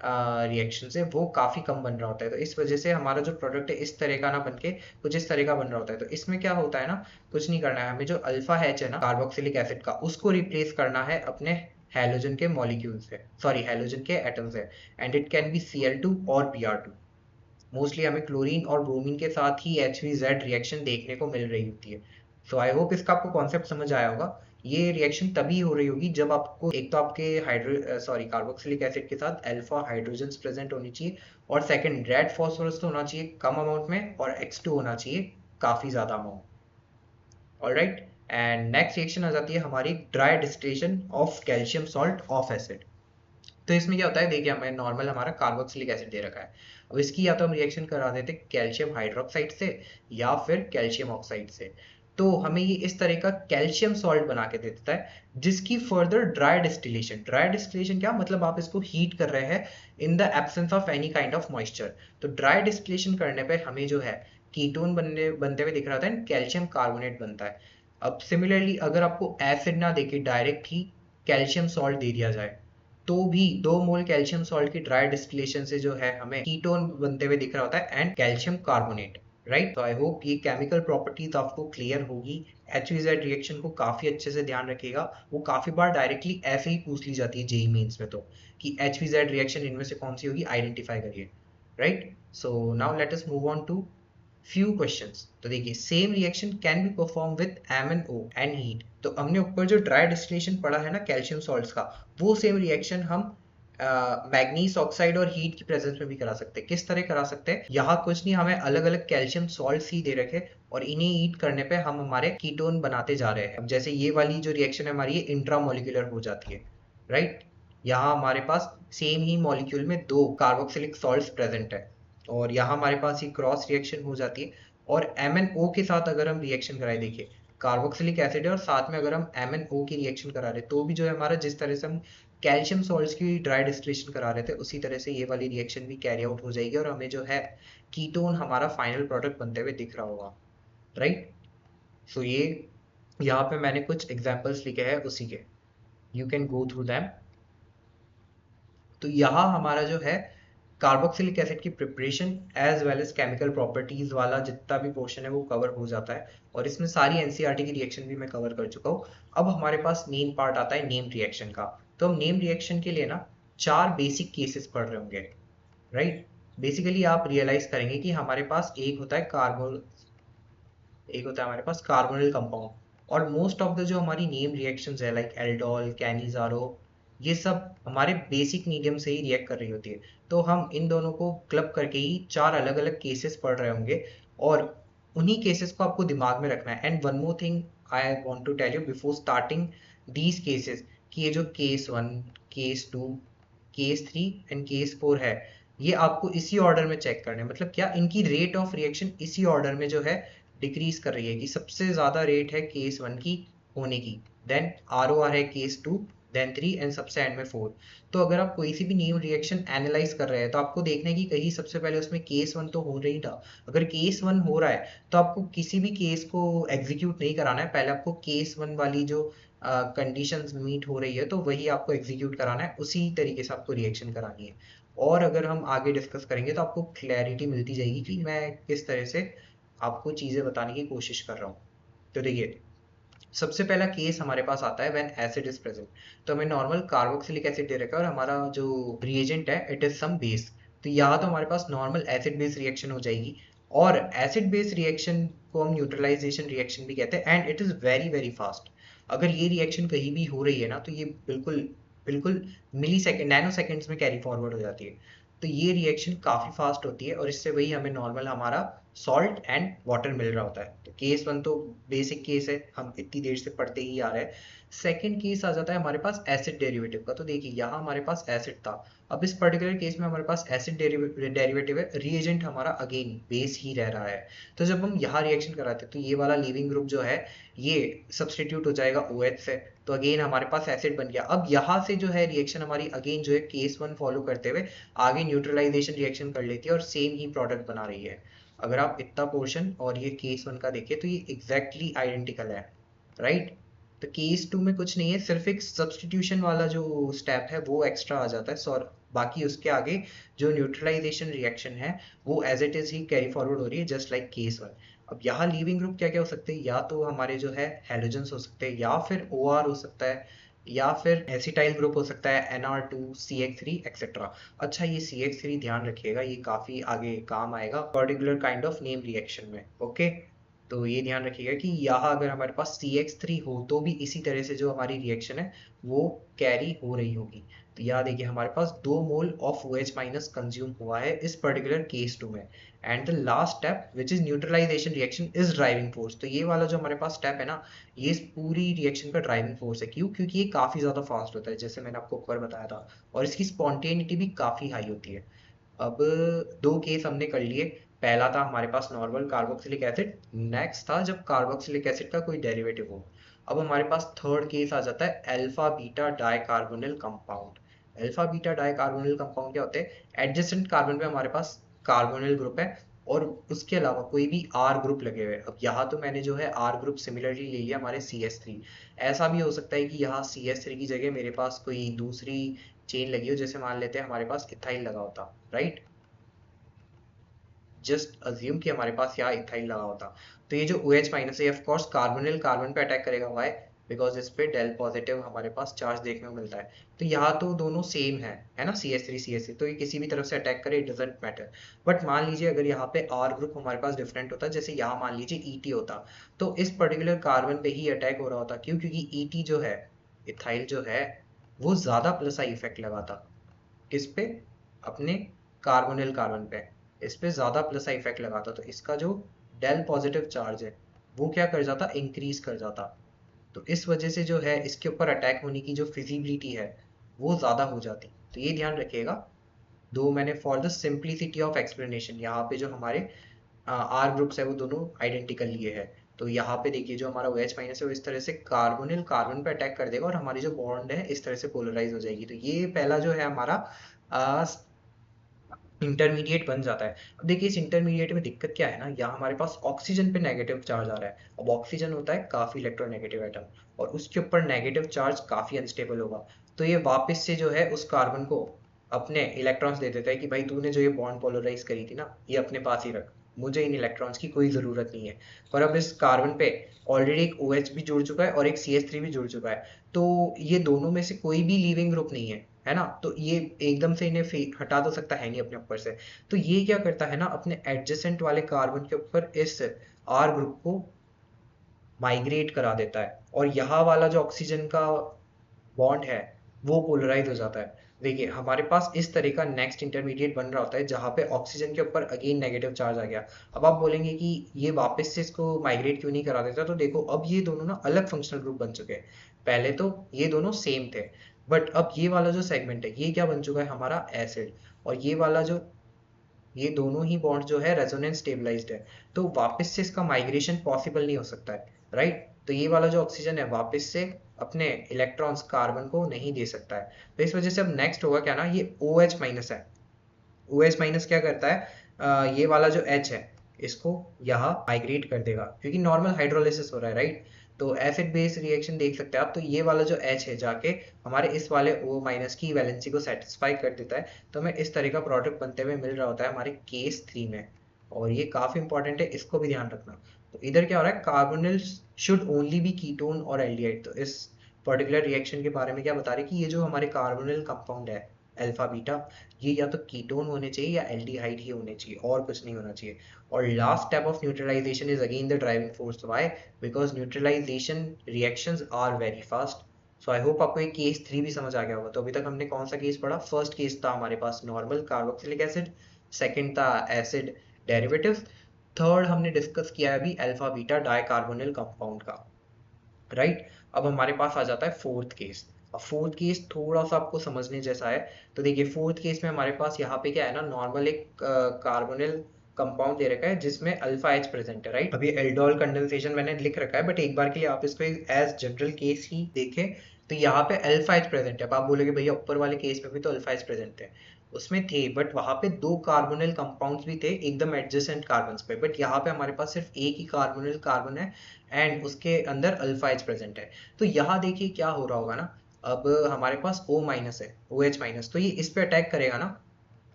रिएक्शन से वो काफी कम बन रहा होता है। तो इस वजह से हमारा जो प्रोडक्ट है इस तरह का ना बनके कुछ इस तरह का बन रहा होता है। तो इसमें क्या होता है ना, कुछ नहीं करना है हमें, जो अल्फा H है ना कार्बोक्सिलिक एसिड का उसको रिप्लेस करना है अपने हैलोजन के मॉलिक्यूल से, सॉरी हैलोजन के एटम से। And it can be Cl2 और Br2। मोस्टली हमें क्लोरीन और ब्रोमीन के साथ ही HVZ रिएक्शन देखने को मिल रही होती है। सो आई होप इसका आपको कॉन्सेप्ट समझ आया होगा। ये रिएक्शन तभी हो रही होगी जब आपको एक तो आपके कार्बोक्सिलिक एसिड के साथ अल्फा हाइड्रोजन प्रेजेंट होनी चाहिए और सेकंड रेड फॉस्फोरस तो होना चाहिए कम अमाउंट में और X2 होना चाहिए काफी ज्यादा amount. Alright, and next reaction आ जाती है हमारी dry distillation of calcium salt of acid. तो इसमें क्या होता है, देखिए हमें नॉर्मल हमारा कार्बोक्सिलिक एसिड दे रखा है। अब इसकी या तो हम रिएक्शन करा देते कैल्शियम हाइड्रोक्साइड से या फिर कैल्शियम ऑक्साइड से। तो हमें ये इस तरह का कैल्शियम सॉल्ट बना के दे देता है जिसकी फर्दर ड्राई डिस्टिलेशन क्या मतलब, आप इसको हीट कर रहे हैं in the absence of any kind of moisture. तो ड्राई डिस्टिलेशन करने पे हमें जो है कीटोन बनते हुए दिख रहा था, कैल्शियम कार्बोनेट बनता है। अब सिमिलरली अगर आपको एसिड ना देके डायरेक्ट ही कैल्शियम सॉल्ट दे दिया जाए तो भी 2 मोल कैल्शियम सॉल्ट की ड्राई डिस्टिलेशन से जो है हमें कीटोन बनते हुए दिख रहा होता है एंड कैल्शियम कार्बोनेट, राइट। तो आई होप ये केमिकल प्रॉपर्टीज आपको क्लियर होगी। HVZ रिएक्शन को काफी अच्छे से ध्यान रखिएगा, वो काफी बार डायरेक्टली ऐसे ही पूछ ली जाती है जेई मेंस में, तो कि HVZ रिएक्शन इनमें से कौन सी होगी आइडेंटिफाई करिए, right. So now let us move on to few questions. तो देखिए same reaction can be perform with MnO and heat. तो हमने ऊपर जो ड्राई डिस्टिलेशन पढ़ा है ना कैल्शियम सॉल्ट्स का, वो सेम रिएक्शन हम मैग्नीज ऑक्साइड और हीट की प्रेजेंस में भी करा सकते हैं। किस तरह करा सकते हैं, यहाँ कुछ नहीं, हमें अलग अलग कैल्शियम सॉल्ट्स ही दे रखे और इन्हें हीट करने पे हम हमारे कीटोन बनाते जा रहे हैं। अब जैसे ये वाली जो रिएक्शन है हमारी ये इंट्रामोलिकुलर हो जाती है, राइट। यहाँ हमारे पास सेम ही मॉलिक्यूल में 2 कार्बोक्सिलिक सॉल्ट्स प्रेजेंट है और यहाँ हमारे पास ये क्रॉस रिएक्शन हो जाती है। और MnO के साथ अगर हम रिएक्शन कराए, देखिए कार्बोक्सिलिक एसिड है और साथ में अगर हम MnO की रिएक्शन करा रहे तो भी जो है हमारा, जिस तरह से हम कैल्शियम सॉल्ट्स की ड्राई डिस्टिलेशन करा रहे थे उसी तरह से ये वाली रिएक्शन भी कैरी आउट हो जाएगी और हमें जो है कीटोन हमारा फाइनल प्रोडक्ट बनते हुए दिख रहा होगा, राइट। सो ये यहाँ पे मैंने कुछ एग्जांपल्स लिखे हैं उसी के, you can go through them. तो यहाँ हमारा जो है कार्बोक्सिलिक एसिड की preparation as well as chemical properties वाला जितना भी पोर्शन है वो कवर हो जाता है और इसमें सारी एनसीईआरटी की रिएक्शन भी मैं कवर कर चुका हूँ। अब हमारे पास मेन पार्ट आता है नेम रिएक्शन का। तो हम नेम रिएक्शन के लिए ना 4 बेसिक केसेस पढ़ रहे होंगे, राइट। बेसिकली आप रियलाइज करेंगे कि हमारे पास एक होता है हमारे पास कार्बोनिल कंपाउंड और मोस्ट ऑफ द जो हमारी नेम रिएक्शंस है लाइक एल्डोल, कैनिजारो, ये सब हमारे बेसिक मीडियम से ही रिएक्ट कर रही होती है। तो हम इन दोनों को क्लब करके ही 4 अलग अलग केसेस पढ़ रहे होंगे और उन्हीं केसेस को आपको दिमाग में रखना है। And one more thing I want to tell you before starting these cases, कि ये जो case 1, case 2, case 3 and case 4 है, ये आपको इसी ऑर्डर में चेक करने, मतलब क्या इनकी रेट ऑफ रिएक्शन इसी ऑर्डर में जो है डिक्रीज कर रही है, कि सबसे ज्यादा रेट है केस 1 की होने की, देन ROR है केस 2, देन 3 एंड सबसे एंड में 4। तो अगर आप कोई सी भी न्यू रिएक्शन एनालाइज कर रहे हैं तो आपको देखना है कि कहीं सबसे पहले उसमें केस 1 तो हो रही था। अगर केस 1 हो रहा है तो आपको किसी भी केस को एग्जीक्यूट नहीं कराना है, पहले आपको केस 1 वाली जो कंडीशंस मीट हो रही है तो वही आपको एग्जीक्यूट कराना है, उसी तरीके से आपको रिएक्शन करानी है। और अगर हम आगे डिस्कस करेंगे तो आपको क्लैरिटी मिलती जाएगी कि मैं किस तरह से आपको चीजें बताने की कोशिश कर रहा हूँ। तो देखिए सबसे पहला केस हमारे पास आता है व्हेन एसिड इज प्रेजेंट। तो हमें नॉर्मल कार्बोक्सिलिक एसिड दे रखा है और हमारा जो रिएजेंट है इट इज सम बेस। तो यहाँ तो हमारे पास नॉर्मल एसिड बेस रिएक्शन हो जाएगी और एसिड बेस रिएक्शन को हम न्यूट्रलाइजेशन रिएक्शन भी कहते हैं and it is very very fast. अगर ये रिएक्शन कहीं भी हो रही है ना तो ये बिल्कुल बिल्कुल मिली सेकेंड, नैनो सेकेंड्स में कैरी फॉरवर्ड हो जाती है। तो ये रिएक्शन काफी फास्ट होती है और इससे वही हमें नॉर्मल हमारा सॉल्ट एंड वाटर मिल रहा होता है। तो केस 1 तो बेसिक केस है, हम इतनी देर से पढ़ते ही आ रहे हैं। सेकंड केस आ जाता है हमारे पास एसिड डेरिवेटिव का। तो देखिए यहाँ हमारे पास एसिड था, अब इस पर्टिकुलर केस में हमारे पास एसिड डेरिवेटिव है, रिएजेंट हमारा अगेन बेस ही रह रहा है। तो जब हम यहाँ रिएक्शन कराते हैं तो ये वाला लीविंग ग्रुप जो है ये सब्सटीट्यूट हो जाएगा OH से, तो अगेन हमारे पास एसिड बन गया। अब यहाँ से जो है रिएक्शन हमारी अगेन जो है केस 1 फॉलो करते हुए आगे न्यूट्रलाइजेशन रिएक्शन कर लेती है और सेम ही प्रोडक्ट बना रही है। अगर आप इतना पोर्शन और ये केस 1 का देखें तो ये एग्जैक्टली आइडेंटिकल है, राइट। तो केस 2 में कुछ नहीं है, सिर्फ एक सब्सटीट्यूशन वाला जो स्टेप है वो एक्स्ट्रा आ जाता है, सॉरी बाकी उसके आगे जो न्यूट्रलाइजेशन रिएक्शन है वो एज इट इज ही कैरी फॉरवर्ड हो रही है जस्ट लाइक केस 1। अब यहाँ लीविंग ग्रुप क्या क्या हो सकते हैं, या तो हमारे जो है हेलोजेंस हो सकते हैं या फिर OR हो सकता है या फिर एसिटाइल ग्रुप हो सकता है NR2, CH3 एक्सेट्रा। अच्छा ये CH3 ध्यान रखिएगा, ये काफी आगे काम आएगा particular kind of name reaction में, ओके। तो ये ध्यान रखिएगा कि यहाँ अगर हमारे पास CH3 हो तो भी इसी तरह से जो हमारी रिएक्शन है वो कैरी हो रही होगी। तो यहाँ देखिए हमारे पास 2 mole of OH minus consume हुआ है इस पर्टिकुलर केस 2 में। And the last step which is neutralisation reaction is driving force. तो ये वाला जो हमारे पास स्टेप है ना, ये इस पूरी रिएक्शन का ड्राइविंग फोर्स है। क्यों? क्योंकि ये काफी ज्यादा फास्ट होता है जैसे मैंने आपको ऊपर बताया था और इसकी स्पॉन्टेनिटी भी काफी हाई होती है। अब 2 केस हमने कर लिए। पहला था हमारे पास नॉर्मल कार्बोक्सिलिक एसिड, नेक्स्ट था जब कार्बोक्सिलिक एसिड का कोई डेरिवेटिव हो। अब हमारे पास थर्ड केस आ जाता है alpha beta dicarbonyl compound. Alpha beta dicarbonyl compound क्या होते हैं? एडजेसेंट कार्बन पे हमारे पास कार्बोनिल ग्रुप है और उसके अलावा कोई भी R ग्रुप लगे हुए। अब यहाँ तो मैंने जो है R ग्रुप सिमिलरली ले लिया हमारे CH3। ऐसा भी हो सकता है कि यहाँ CH3 की जगह मेरे पास कोई दूसरी चेन लगी हो, जैसे मान लेते हैं हमारे पास इथाइल लगा होता, राइट। जस्ट अज्यूम कि हमारे पास यहाँ इथाइल लगा होता। तो ये जो OH माइनस है ऑफ कोर्स कार्बोनिल कार्बन पे अटैक करेगा, व्हाई? बिकॉज इस पे डेल पॉजिटिव हमारे पास चार्ज देखने को मिलता है। तो यहाँ तो दोनों सेम है ना, CH3 तो ये किसी भी तरफ से अटैक करे इट डजेंट मैटर। बट मान लीजिए अगर यहाँ पे R ग्रुप हमारे पास डिफरेंट होता, जैसे यहाँ मान लीजिए ET होता, तो इस पर्टिकुलर कार्बन पे ही अटैक हो रहा होता। क्यों? क्योंकि ET जो है, इथाइल जो है, वो ज्यादा प्लस आई इफेक्ट लगाता। किस पे? अपने कार्बोनिल कार्बन पे। इस पे ज्यादा प्लस का इफेक्ट लगाता तो इसका जो डेल पॉजिटिव चार्ज है वो क्या कर जाता? इंक्रीज कर जाता। तो इस वजह से जो है इसके ऊपर अटैक होने की जो फिजिबिलिटी है वो ज्यादा हो जाती। तो ये ध्यान रखिएगा। दो मैंने for the simplicity of explanation यहाँ पे जो हमारे आर ग्रुप्स है वो दोनों आइडेंटिकल लिए है। तो यहाँ पे देखिए जो हमारा OH माइनस है वो इस तरह से कार्बोनिल कार्बन पे अटैक कर देगा और हमारी जो बॉन्ड है इस तरह से पोलराइज हो जाएगी। तो ये पहला जो है हमारा इंटरमीडिएट बन जाता है। अब देखिए इस इंटरमीडिएट में दिक्कत क्या है ना, यहाँ हमारे पास ऑक्सीजन पे नेगेटिव चार्ज आ रहा है। अब ऑक्सीजन होता है काफी इलेक्ट्रोनेगेटिव एटम और उसके ऊपर नेगेटिव चार्ज काफी अनस्टेबल होगा। तो ये वापस से जो है उस कार्बन को अपने इलेक्ट्रॉन्स दे देता है कि भाई तूने जो ये बॉन्ड पोलराइज करी थी ना ये अपने पास ही रख, मुझे इन इलेक्ट्रॉन्स की कोई जरूरत नहीं है। पर अब इस कार्बन पे ऑलरेडी एक OH भी जुड़ चुका है और एक CH3 भी जुड़ चुका है। तो ये दोनों में से कोई भी लीविंग ग्रुप नहीं है ना, तो ये एकदम से इन्हें हटा तो सकता है नहीं अपने ऊपर से। तो ये क्या करता है ना, अपने एडजेसेंट वाले कार्बन के ऊपर इस R ग्रुप को माइग्रेट करा देता है और यहाँ वाला जो ऑक्सीजन का बॉन्ड है वो पोलराइज हो जाता है। देखिए हमारे पास इस तरह का नेक्स्ट इंटरमीडिएट बन रहा होता है जहाँ पे ऑक्सीजन के ऊपर अगेन नेगेटिव चार्ज आ गया। अब आप बोलेंगे कि ये वापस से इसको माइग्रेट क्यों नहीं करा देता, तो देखो अब ये दोनों ना अलग फंक्शनल ग्रुप बन चुके हैं। पहले तो ये दोनों सेम थे, बट अब ये वाला जो सेगमेंट है ये क्या बन चुका है हमारा एसिड, और ये वाला जो ये दोनों ही बॉन्ड जो है रेजोनेंस स्टेबलाइज्ड है। तो वापस से इसका माइग्रेशन पॉसिबल नहीं हो सकता है, राइट। तो ये वाला जो ऑक्सीजन है वापस से अपने इलेक्ट्रॉन्स कार्बन को नहीं दे सकता है। तो इस वजह से अब नेक्स्ट होगा क्या ना, ये OH माइनस है। OH माइनस क्या करता है, ये वाला जो H है इसको यहाँ माइग्रेट कर देगा क्योंकि नॉर्मल हाइड्रोलिसिस हो रहा है, राइट। तो एसिड बेस रिएक्शन देख सकते हैं आप, तो ये वाला जो H है जाके हमारे इस वाले O माइनस की वैलेंसी को सेटिस्फाई कर देता है। तो हमें इस तरह का प्रोडक्ट बनते हुए मिल रहा होता है हमारे केस 3 में। और ये काफी इंपॉर्टेंट है, इसको भी ध्यान रखना। तो इधर क्या हो रहा है, carbonyl should only be ketone और एल्डिहाइड। तो इस पर्टिकुलर रिएक्शन के बारे में क्या बता रहे हैं कि ये जो हमारे कार्बोनिल कंपाउंड है अल्फा बीटा, ये या तो कीटोन होने चाहिए या एल्डिहाइड ही होने चाहिए और कुछ नहीं होना चाहिए। और last step of neutralisation is again the driving force. Why? Because neutralisation reactions are very fast. So I hope आपको ये केस 3 भी समझ आ गया होगा। तो अभी तक हमने कौन सा केस पढ़ा, फर्स्ट केस था हमारे पास नॉर्मल कार्बोक्सिलिक एसिड, सेकंड था एसिड डेरिवेटिव्स, थर्ड हमने डिस्कस किया है अभी अल्फा बीटा डाइकार्बोनिल कंपाउंड का, राइट। अब हमारे पास आ जाता है फोर्थ केस। अब फोर्थ केस थोड़ा सा आपको समझने जैसा है। तो देखिए फोर्थ केस में हमारे पास यहाँ पे क्या है ना, नॉर्मल एक कार्बोनिल कंपाउंड दे रखा है जिसमें अल्फा H प्रेजेंट है, राइट। अब ये एल्डोल कंडेंसेशन मैंने लिख रखा है, बट एक बार के लिए आप इसको एज जनरल केस ही देखें। तो यहाँ पे अल्फा H प्रेजेंट है। अब आप बोलोगे भैया ऊपर वाले केस में भी तो अल्फा H प्रेजेंट है, उसमें थे, बट वहां पे दो कार्बोनिल कंपाउंड्स भी थे एकदम एडजेसेंट कार्बन्स पे, बट यहाँ पे हमारे पास सिर्फ एक ही कार्बोनिल कार्बन है एंड उसके अंदर अल्फा H प्रेजेंट है। तो यहाँ देखिए क्या हो रहा होगा ना, अब हमारे पास O माइनस है, OH माइनस, तो ये इस पे अटैक करेगा ना,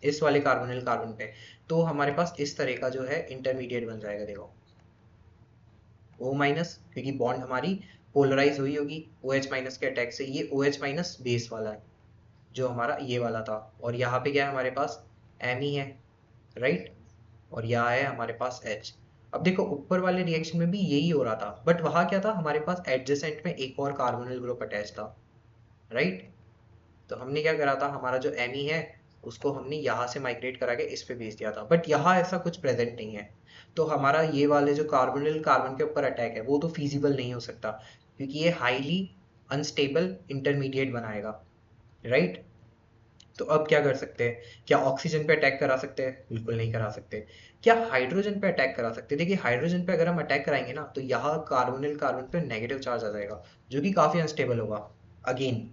इस वाले कार्बोनिल कार्बन पे। तो हमारे पास इस तरह का जो है इंटरमीडिएट बन जाएगा। देखो O माइनस, क्योंकि बॉन्ड हमारी पोलराइज हुई होगी OH माइनस के अटैक से, ये OH माइनस बेस वाला है जो हमारा ये वाला था। और यहाँ पे क्या है हमारे पास M ही है, राइट। और यहाँ है हमारे पास H। अब देखो ऊपर वाले रिएक्शन में भी यही हो रहा था, बट वहां क्या था, हमारे पास एडजेसेंट में एक और कार्बोनिल ग्रुप अटैच था, राइट। तो हमने क्या करा था, हमारा जो Me है उसको हमने यहाँ से माइग्रेट करा के इस पे भेज दिया था, बट यहाँ ऐसा कुछ प्रेजेंट नहीं है। तो हमारा ये वाले जो कार्बोनिल कार्बन के ऊपर अटैक है वो तो फिजिबल नहीं हो सकता, क्योंकि ये हाईली अनस्टेबल इंटरमीडिएट बनाएगा, राइट। तो अब क्या कर सकते हैं, क्या ऑक्सीजन पे अटैक करा सकते हैं? बिल्कुल नहीं करा सकते। क्या हाइड्रोजन पे अटैक करा सकते हैं? देखिए हाइड्रोजन पे अगर हम अटैक कराएंगे ना तो यहाँ कार्बोनिल कार्बन पे नेगेटिव चार्ज आ जाएगा जो कि काफी अनस्टेबल होगा अगेन।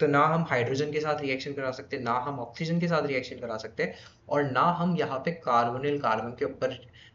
तो ना हम हाइड्रोजन के साथ रिएक्शन करा सकते, ना हम ऑक्सीजन के साथ रिएक्शन करा सकते, और ना हम यहाँ पे कार्बोनिल कार्बन के ऊपर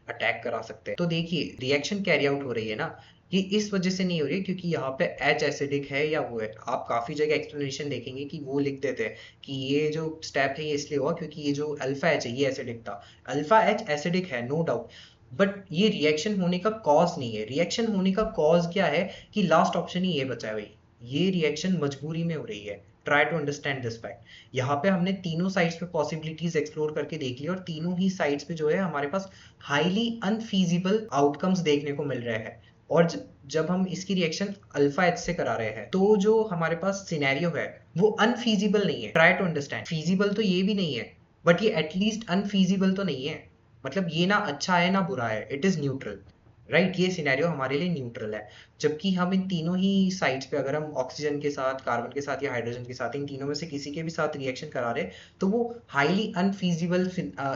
अटैक करा सकते। तो देखिए रिएक्शन कैरी आउट हो रही है ना, ये इस वजह से नहीं हो रही है क्योंकि यहाँ पे H एसिडिक है या वो है। आप काफी जगह एक्सप्लेनेशन देखेंगे कि वो लिख देते हैं कि ये जो स्टेप है ये इसलिए हुआ क्योंकि ये जो अल्फा H है ये एसिडिक था। अल्फा H एसिडिक है नो डाउट, बट ये रिएक्शन होने का कॉज नहीं है। रिएक्शन होने का कॉज क्या है कि लास्ट ऑप्शन ही ये बचा है भाई, ये रिएक्शन मजबूरी में हो रही है। Try to understand this fact. यहाँ पे हमने तीनों साइड्स पे पॉसिबिलिटीज एक्सप्लोर करके देख ली और तीनों ही साइड्स पे जो है हमारे पास हाईली अनफीजिबल आउटकम्स देखने को मिल रहे हैं। और जब हम इसकी रिएक्शन अल्फा एच से करा रहे हैं तो जो हमारे पास सिनेरियो है वो अनफीजिबल नहीं है। ट्राई टू अंडरस्टैंड, फीजिबल तो ये भी नहीं है, बट ये एटलीस्ट अनफीजिबल तो नहीं है। मतलब ये ना अच्छा है ना बुरा है, इट इज न्यूट्रल, राइट। ये सिनेरियो हमारे लिए न्यूट्रल है। जबकि हम इन तीनों ही साइड्स पे अगर हम ऑक्सीजन के साथ, कार्बन के साथ या हाइड्रोजन के साथ, इन तीनों में से किसी के भी साथ रिएक्शन करा रहे तो वो हाईली अनफीजिबल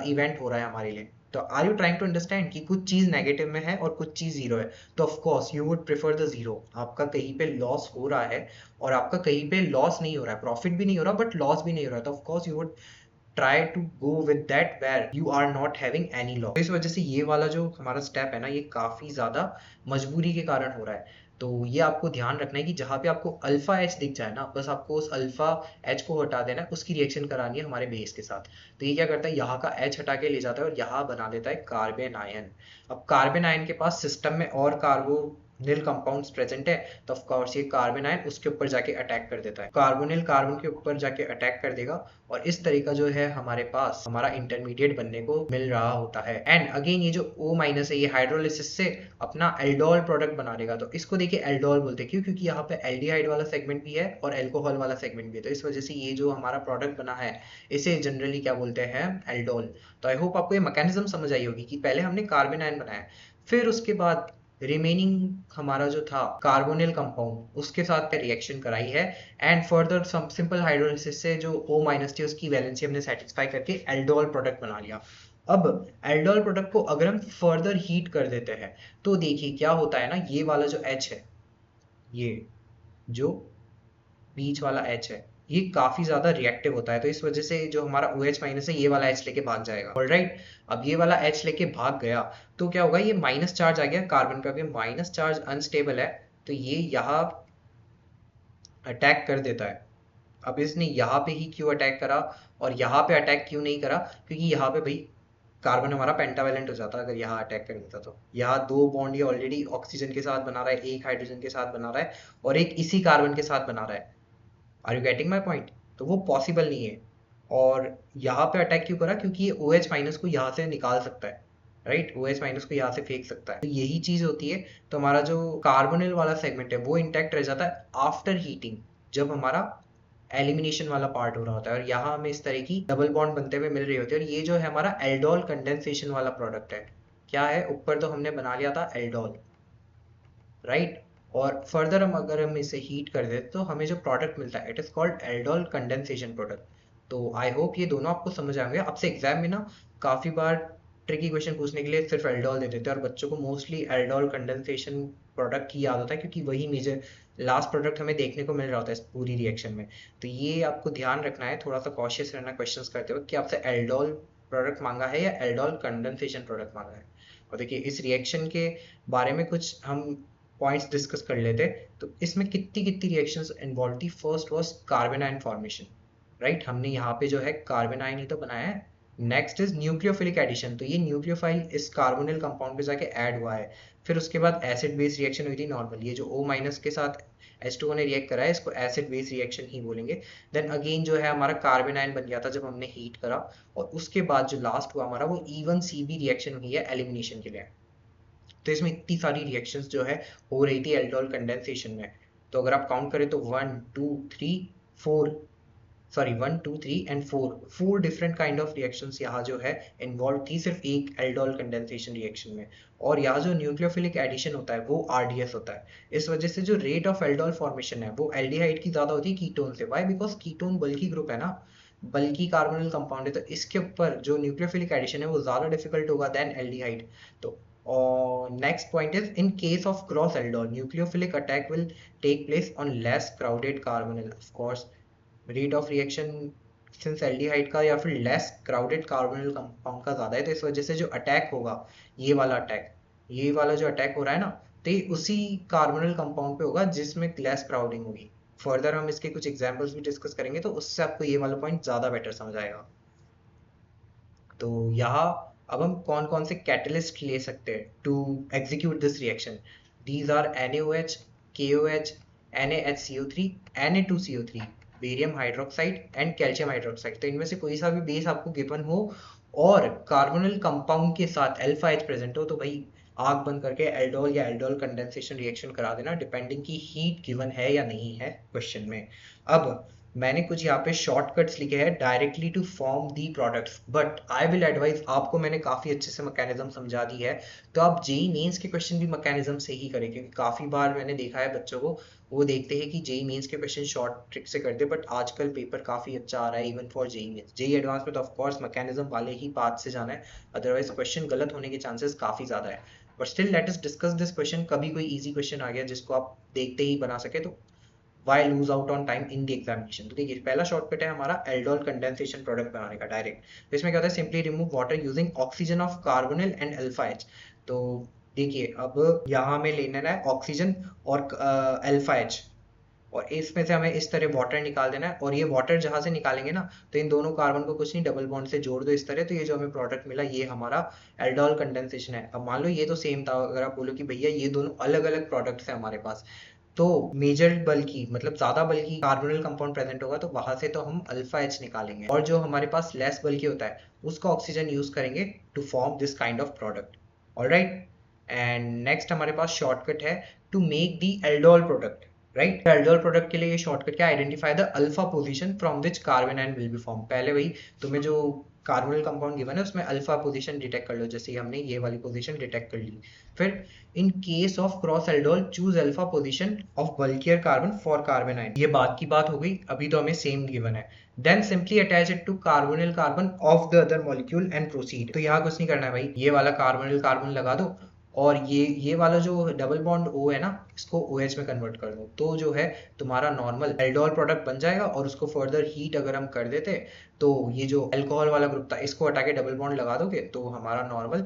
इवेंट हो रहा है हमारे लिए। तो are you trying to understand कि कुछ चीज नेगेटिव में है और कुछ चीज जीरो है, तो of course you would prefer the zero. आपका कहीं पे लॉस हो रहा है और आपका कहीं पे लॉस नहीं हो रहा है, प्रॉफिट भी नहीं हो रहा बट लॉस भी नहीं हो रहा, तो of course you would try to go with that where you are not having any loss। तो इस वजह से ये वाला जो हमारा स्टेप है ना, ये काफी ज्यादा मजबूरी के कारण हो रहा है। तो ये आपको ध्यान रखना है कि जहां पे आपको अल्फा एच दिख जाए ना, बस आपको उस अल्फा एच को हटा देना है, उसकी रिएक्शन करानी है हमारे बेस के साथ। तो ये क्या करता है, यहाँ का एच हटा के ले जाता है और यहाँ बना देता है कार्बन आयन। अब कार्बन आयन के पास सिस्टम में और कार्बोनिल कंपाउंड्स प्रेजेंट है, तो ऑफ कोर्स ये कार्बन आयन उसके ऊपर जाके अटैक कर देता है, कार्बोनिल कार्बन के ऊपर जाके अटैक कर देगा और इस तरीका जो है हमारे पास हमारा इंटरमीडिएट बनने को मिल रहा होता है। एंड अगेन ये जो O माइनस है, ये हाइड्रोलिसिस से अपना एल्डोल प्रोडक्ट बना देगा। तो इसको देखिए एल्डोल बोलते हैं, क्यों? क्योंकि यहाँ पे एल्डिहाइड वाला सेगमेंट भी है और एल्कोहल वाला सेगमेंट भी है, तो इस वजह से ये जो हमारा प्रोडक्ट बना है इसे जनरली क्या बोलते हैं, एल्डोल। तो आई होप आपको ये मैकेनिज्म समझ आई होगी कि पहले हमने कार्बन आयन बनाया, फिर उसके बाद रिमेनिंग हमारा जो था कार्बोनिल कंपाउंड उसके साथ रिएक्शन कराई है एंड फर्दर सिंपल हाइड्रोलिसिस से जो O माइनस थी उसकी वैलेंसी हमने सेटिस्फाई करके एल्डोल प्रोडक्ट बना लिया। अब एल्डोल प्रोडक्ट को अगर हम फर्दर हीट कर देते हैं तो देखिए क्या होता है ना, ये वाला जो H है, ये जो बीच वाला H है, ये काफी ज्यादा रिएक्टिव होता है, तो इस वजह से जो हमारा OH माइनस है ये वाला H लेके भाग जाएगा। ऑलराइट, अब ये वाला H लेके भाग गया तो क्या होगा, ये माइनस चार्ज आ गया कार्बन पे। अब ये माइनस चार्ज अनस्टेबल है तो ये यहाँ अटैक कर देता है। अब इसने यहाँ पे ही क्यों अटैक करा और यहाँ पे अटैक क्यों नहीं करा, क्योंकि यहाँ पे भाई कार्बन हमारा पेंटावेलेंट हो जाता अगर यहाँ अटैक कर देता। तो यहाँ दो बॉन्ड ये ऑलरेडी ऑक्सीजन के साथ बना रहा है, एक हाइड्रोजन के साथ बना रहा है और एक इसी कार्बन के साथ बना रहा है। Are you getting my point? तो वो पॉसिबल नहीं है। और यहाँ पे अटैक क्यों करा, क्योंकि ये OH माइनस को यहाँ से निकाल सकता है, राइट? OH माइनस को यहाँ से फेंक सकता है, तो यही चीज होती है। तो हमारा जो कार्बोनिल वाला सेगमेंट है वो इंटैक्ट रह जाता है आफ्टर हीटिंग, जब हमारा एलिमिनेशन वाला पार्ट हो रहा होता है और यहाँ हमें इस तरह की डबल बॉन्ड बनते हुए मिल रही होती है। और ये जो है हमारा एल्डोल कंडेंसेशन वाला प्रोडक्ट है। क्या है, ऊपर तो हमने बना लिया था एल्डोल, राइट? और फर्दर हम इसे हीट कर दें तो हमें जो प्रोडक्ट मिलता है it is called aldol condensation product. तो आई होप ये दोनों आपको समझ आएंगे। आपसे एग्जाम में ना काफी बार ट्रिकी क्वेश्चन पूछने के लिए सिर्फ एल्डोल दे देते हैं और बच्चों को मोस्टली एल्डोल कंडेंसेशन प्रोडक्ट की याद होता है, क्योंकि वही मेजर लास्ट प्रोडक्ट हमें देखने को मिल रहा होता है इस पूरी रिएक्शन में। तो ये आपको ध्यान रखना है, थोड़ा सा कॉशियस रहना क्वेश्चंस करते वक्त कि आपसे एल्डोल प्रोडक्ट मांगा है या एल्डोल कंडेंसेशन प्रोडक्ट मांगा है। और देखिए इस रिएक्शन के बारे में कुछ हम पॉइंट्स डिस्कस कर लेते। तो इसमें कितनी कितनी रिएक्शंस इन्वॉल्व थी। First was carbon ion formation, right? हमने यहाँ पे जो है कार्बन आयन ही तो बनाया है। नेक्स्ट इज न्यूक्लियोफिलिक एडिशन, तो ये न्यूक्लियोफाइल इस कार्बोनिल कंपाउंड पे जाके ऐड हुआ है। फिर उसके बाद एसिड बेस रिएक्शन हुई थी नॉर्मल, ये जो O माइनस के साथ H2O ने रिएक्ट करा है इसको एसिड बेस रिएक्शन ही बोलेंगे। देन अगेन जो है हमारा कार्बन आयन बन गया था जब हमने हीट करा, और उसके बाद जो लास्ट हुआ हमारा वो E1 CB रिएक्शन हुई है एलिमिनेशन के लिए। तो इसमें इतनी सारी रिएक्शंस जो है हो रही थी एल्डोल कंडेंसेशन में। तो अगर आप काउंट करें तो 1 2 3 4 sorry 1 2 3 and 4 different kind of reactions यहाँ जो है इन्वॉल्व थी सिर्फ एक एल्डोल कंडेंसेशन रिएक्शन में। और यहाँ जो न्यूक्लियोफिलिक एडिशन होता है वो RDS होता है। इस वजह से जो रेट ऑफ एल्डोल फॉर्मेशन है वो एल्डिहाइड की ज्यादा होती है कीटोन से। Why? Because ketone bulky group है ना, बल्की कार्बोनिल कंपाउंड है, तो इसके ऊपर जो न्यूक्लियोफिलिक एडिशन है वो ज्यादा डिफिकल्ट होगा देन एल्डिहाइड। तो next point is in case of cross aldol nucleophilic attack will take place on less crowded carbonyl। of course rate of reaction since aldehyde का या फिर लेस क्राउडेड कार्बोनिल कंपाउंड का ज्यादा है, तो इस वजह से जो अटैक होगा ये वाला अटैक, ये वाला जो अटैक हो रहा है ना, तो ये उसी कार्बोनिल कंपाउंड पे होगा जिसमें लेस क्राउडिंग होगी। फर्दर हम इसके कुछ एग्जांपल्स भी डिस्कस करेंगे तो उससे आपको ये वाला पॉइंट ज्यादा बेटर समझ आएगा। तो यहाँ अब हम कौन कौन से कैटलिस्ट ले सकते हैं to execute this reaction. These are NaOH, KOH, NaHCO3, Na2CO3, barium hydroxide and calcium hydroxide. तो इनमें से कोई सा भी बेस आपको गिवन हो और कार्बोनिल कंपाउंड के साथ अल्फा H प्रेजेंट हो तो भाई आग बंद करके एल्डोल या एल्डोल कंडेंसेशन रिएक्शन करा देना, डिपेंडिंग की हीट गिवन है या नहीं है क्वेश्चन में। अब मैंने कुछ यहाँ पे शॉर्टकट्स लिखे हैं directly to form the products, but I will advise आपको, मैंने काफी अच्छे से मैकेनिज्म समझा दी है, तो आप जेई मेंस के क्वेश्चन भी मैकेनिज्म से ही करें, क्योंकि काफी बार मैंने देखा है बच्चों को वो देखते हैं कि जेई मेंस के क्वेश्चन शॉर्ट ट्रिक से करते, बट आजकल पेपर काफ़ी अच्छा आ रहा है even for JEE Mains. JEE advanced में तो ऑफकोर्स मैकेनिज्म वाले ही पाथ से जाना है, अदरवाइज क्वेश्चन गलत होने के चांसेस काफ़ी ज़्यादा है। But still let us discuss this question. कभी कोई इजी क्वेश्चन आ गया जिसको आप देखते ही बना सके तो why lose out on time in the examination। तो देखिए पहला शॉर्टकट है हमारा एल्डोल कंडेंसेशन प्रोडक्ट बनाने का डायरेक्ट। तो इसमें क्या होता है, simply remove water using oxygen of carbonyl and alpha H. तो देखिए अब यहाँ हमें लेना है ऑक्सीजन और अल्फा एच, और इसमें से हमें इस तरह वाटर निकाल देना है, और ये वाटर जहां से निकालेंगे ना तो इन दोनों कार्बन को कुछ नहीं डबल बॉन्ड से जोड़ दो इस तरह, तो ये जो हमें प्रोडक्ट मिला ये हमारा एल्डोल कंडेंसेशन है। अब मान लो ये तो सेम था, अगर आप बोलो कि भैया ये दोनों अलग अलग प्रोडक्ट्स हैं हमारे पास, तो मेजर बल्कि मतलब ज्यादा बल्कि कार्बोनिल कंपाउंड प्रेजेंट होगा तो वहां से तो हम अल्फा एच निकालेंगे, और जो हमारे पास लेस बल्कि होता है उसका ऑक्सीजन यूज करेंगे to form this kind of product. Alright, and next हमारे पास शॉर्टकट है to make the aldol product. Right, aldol product के लिए ये शॉर्टकट क्या, identify the alpha position from which carbanion will be form. पहले वही तुम्हें जो कार्बोनिल कंपाउंड गिवन है उसमें अल्फा पोजीशन डिटेक्ट कर लो, जैसे ही हमने ये वाली पोजीशन डिटेक्ट कर ली। फिर in case of cross aldol choose alpha position of bulkier carbon for carbanion. ये बात की बात हो गई, अभी तो हमें सेम गिवन है। Then simply attach it to carbonyl carbon of the other molecule and proceed. तो यहाँ कुछ नहीं करना है भाई, ये वाला कार्बोनिल कार्बन लगा दो, और ये वाला जो डबल बॉन्ड O है ना इसको OH में कन्वर्ट कर दो, तो जो है तुम्हारा नॉर्मल एल्डोल प्रोडक्ट बन जाएगा। और उसको फर्दर हीट अगर हम कर देते तो ये जो अल्कोहल वाला ग्रुप था इसको हटा के डबल बॉन्ड लगा दोगे तो हमारा नॉर्मल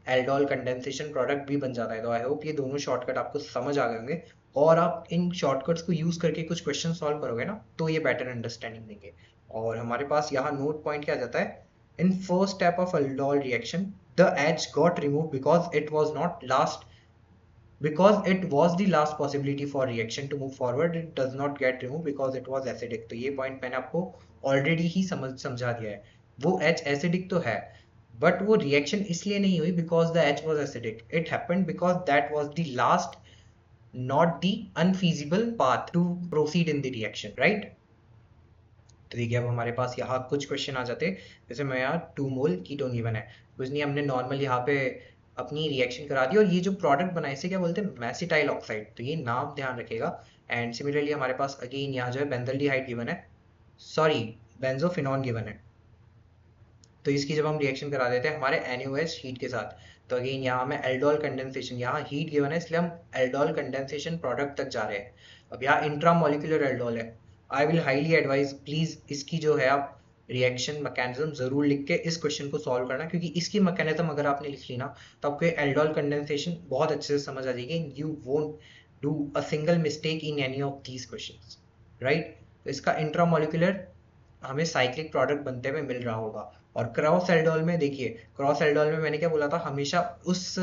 एल्डोल कंडेंसेशन प्रोडक्ट भी बन जाता है। तो आई होप ये दोनों शॉर्टकट आपको समझ आ गए होंगे, और आप इन शॉर्टकट्स को यूज करके कुछ क्वेश्चन सॉल्व करोगे ना तो ये बेटर अंडरस्टैंडिंग देंगे। और हमारे पास यहाँ नोट पॉइंट क्या जाता है, in first step of aldol reaction the edge got removed because it was the last possibility for reaction to move forward, it does not get removed because it was acidic। तो ये point मैंने आपको already ही समझा दिया है। वो H acidic तो है, बट वो रिएक्शन इसलिए नहीं हुई because the H was acidic, it happened because that was the last, not the unfeasible path to proceed in the reaction, right। तो देखिए अब हमारे पास यहाँ कुछ क्वेश्चन आ जाते, जैसे मैं यहाँ 2 मोल कीटोन गिवन है, कुछ नहीं हमने नॉर्मल यहाँ पे अपनी रिएक्शन करा दी, और ये जो प्रोडक्ट बनाए इसे क्या बोलते हैं, मैसिटाइल ऑक्साइड, तो ये नाम ध्यान रखेगा। एंड सिमिलरली हमारे पास अगेन यहाँ जो है बेंजल्डिहाइड गिवन है, सॉरी बेंजोफिनॉन गिवन है। तो इसकी जब हम रिएक्शन करा देते हैं हमारे NaOH हीट के साथ, तो अगेन यहाँ हमें एल्डोल कंडेंसेशन, यहाँ हीट गिवन है इसलिए हम एल्डोल कंडेंसेशन प्रोडक्ट तक जा रहे हैं। अब यहाँ इंट्रा मॉलिक्यूलर एल्डोल है। I will highly advise please इसकी जो है आप रिएक्शन मैकेनिज्म जरूर लिख के इस क्वेश्चन को सॉल्व करना, क्योंकि इसकी मैकेनिज्म अगर आपने लिख ली ना तो आपको एल्डोल कंडेंसेशन बहुत अच्छे से समझ आ जाएगी, you won't do a single mistake in any of these questions, right. तो इसका इंट्रा मॉलिक्यूलर हमें साइक्लिक प्रोडक्ट बनते हुए मिल रहा होगा। और क्रॉस एल्डोल में देखिए, क्रॉस एल्डोल में मैंने क्या बोला था, हमेशा उस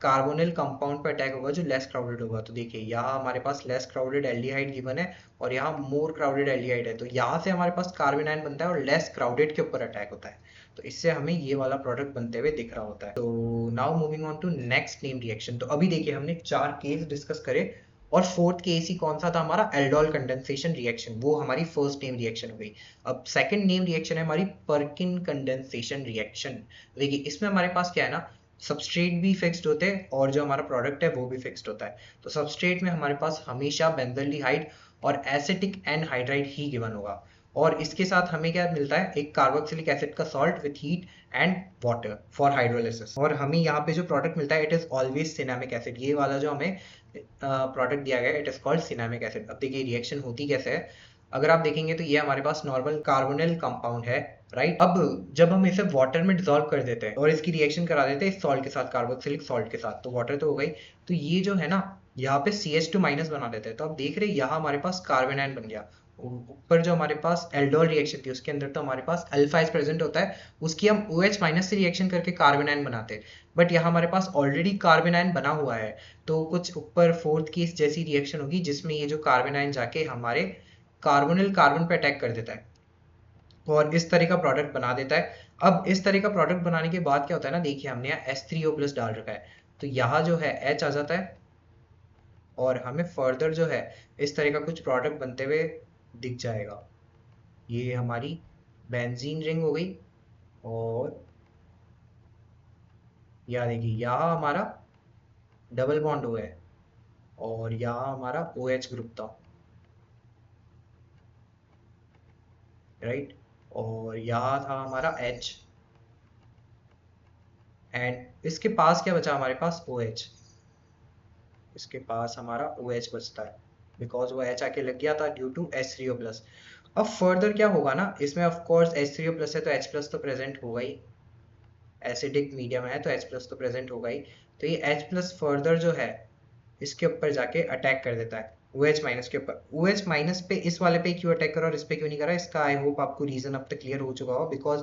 कार्बोनिल कंपाउंड पर अटैक होगा जो लेस क्राउडेड होगा। तो देखिए यहाँ हमारे पास लेस क्राउडेड एल्डिहाइड गिवन है और यहाँ मोर क्राउडेड एल्डिहाइड है, तो यहाँ से हमारे पास कार्बन आयन बनता है और लेस क्राउडेड के ऊपर अटैक होता है, तो इससे हमें ये वाला प्रोडक्ट बनते हुए दिख रहा होता है। तो now moving on to next name reaction. तो अभी देखिए हमने 4 केस डिस्कस करे, और फोर्थ केस ही कौन सा था हमारा, एल्डोल कंडेंसेशन रिएक्शन, वो हमारी फर्स्ट नेम रिएक्शन हो गई। अब सेकंड नेम रिएक्शन है हमारी पर्किन कंडेंसेशन रिएक्शन। देखिए इसमें हमारे पास क्या है ना, सबस्ट्रेट भी फिक्स्ड होते हैं और जो हमारा प्रोडक्ट है वो भी फिक्स्ड होता है। तो सबस्ट्रेट में हमारे पास हमेशा बेंजल्डिहाइड और एसिटिक एनहाइड्राइड ही गिवन होगा, और इसके साथ हमें क्या मिलता है, एक कार्बोक्सिलिक एसिड का salt with heat and water for hydrolysis. और हमें यहाँ पे जो प्रोडक्ट मिलता है it is always cinnamic acid, ये वाला जो हमें प्रोडक्ट दिया गया है it is called cinnamic acid. अब देखिए रिएक्शन होती कैसे है, अगर आप देखेंगे तो ये हमारे पास नॉर्मल कार्बोनिल कंपाउंड है, राइट। अब जब हम इसे वाटर में डिसॉल्व कर देते हैं और इसकी रिएक्शन करा देते हैं इस सॉल्ट के साथ, कार्बोक्सिलिक सॉल्ट के साथ, तो वाटर तो हो गई, तो ये जो है ना यहाँ पे CH2 माइनस बना देते हैं। तो आप देख रहे हैं यहाँ हमारे पास कार्बन आयन बन गया, ऊपर जो हमारे पास एल्डोल रिएक्शन थी उसके अंदर तो हमारे पास अल्फा एच प्रेजेंट होता है, उसकी हम OH माइनस से रिएक्शन करके कार्बन आयन बनाते हैं, बट यहाँ हमारे पास ऑलरेडी कार्बन आयन बना हुआ है, तो कुछ ऊपर फोर्थ केस जैसी रिएक्शन होगी जिसमें ये जो कार्बन आयन जाके हमारे कार्बोनिल कार्बन पे अटैक कर देता है और इस तरह का प्रोडक्ट बना देता है। अब इस तरह का प्रोडक्ट बनाने के बाद क्या होता है ना, देखिए हमने यहाँ H3O प्लस डाल रखा है, तो यहाँ जो है H आ जाता है और हमें फर्दर जो है इस तरह का कुछ प्रोडक्ट बनते हुए दिख जाएगा। ये हमारी बेंजीन रिंग हो गई, और यह देखिए यहाँ हमारा डबल बॉन्ड हुआ है, और यहाँ हमारा OH ग्रुप था, राइट। और यहाँ था हमारा H, एंड इसके पास क्या बचा हमारे पास OH, इसके पास हमारा OH बचता है बिकॉज वो H आके लग गया था ड्यू टू H3O प्लस। अब फर्दर क्या होगा ना, इसमें ऑफ कोर्स H3O प्लस है तो H प्लस तो प्रेजेंट होगा ही, एसिडिक मीडियम है तो H प्लस तो प्रेजेंट होगा ही। तो ये H प्लस फर्दर जो है इसके ऊपर जाके अटैक कर देता है OH माइनस के ऊपर। OH माइनस पे इस वाले पे क्यों अटैक करा और इस पे क्यों नहीं करा, इसका आई होप आपको रीजन अब तक क्लियर हो चुका हो, because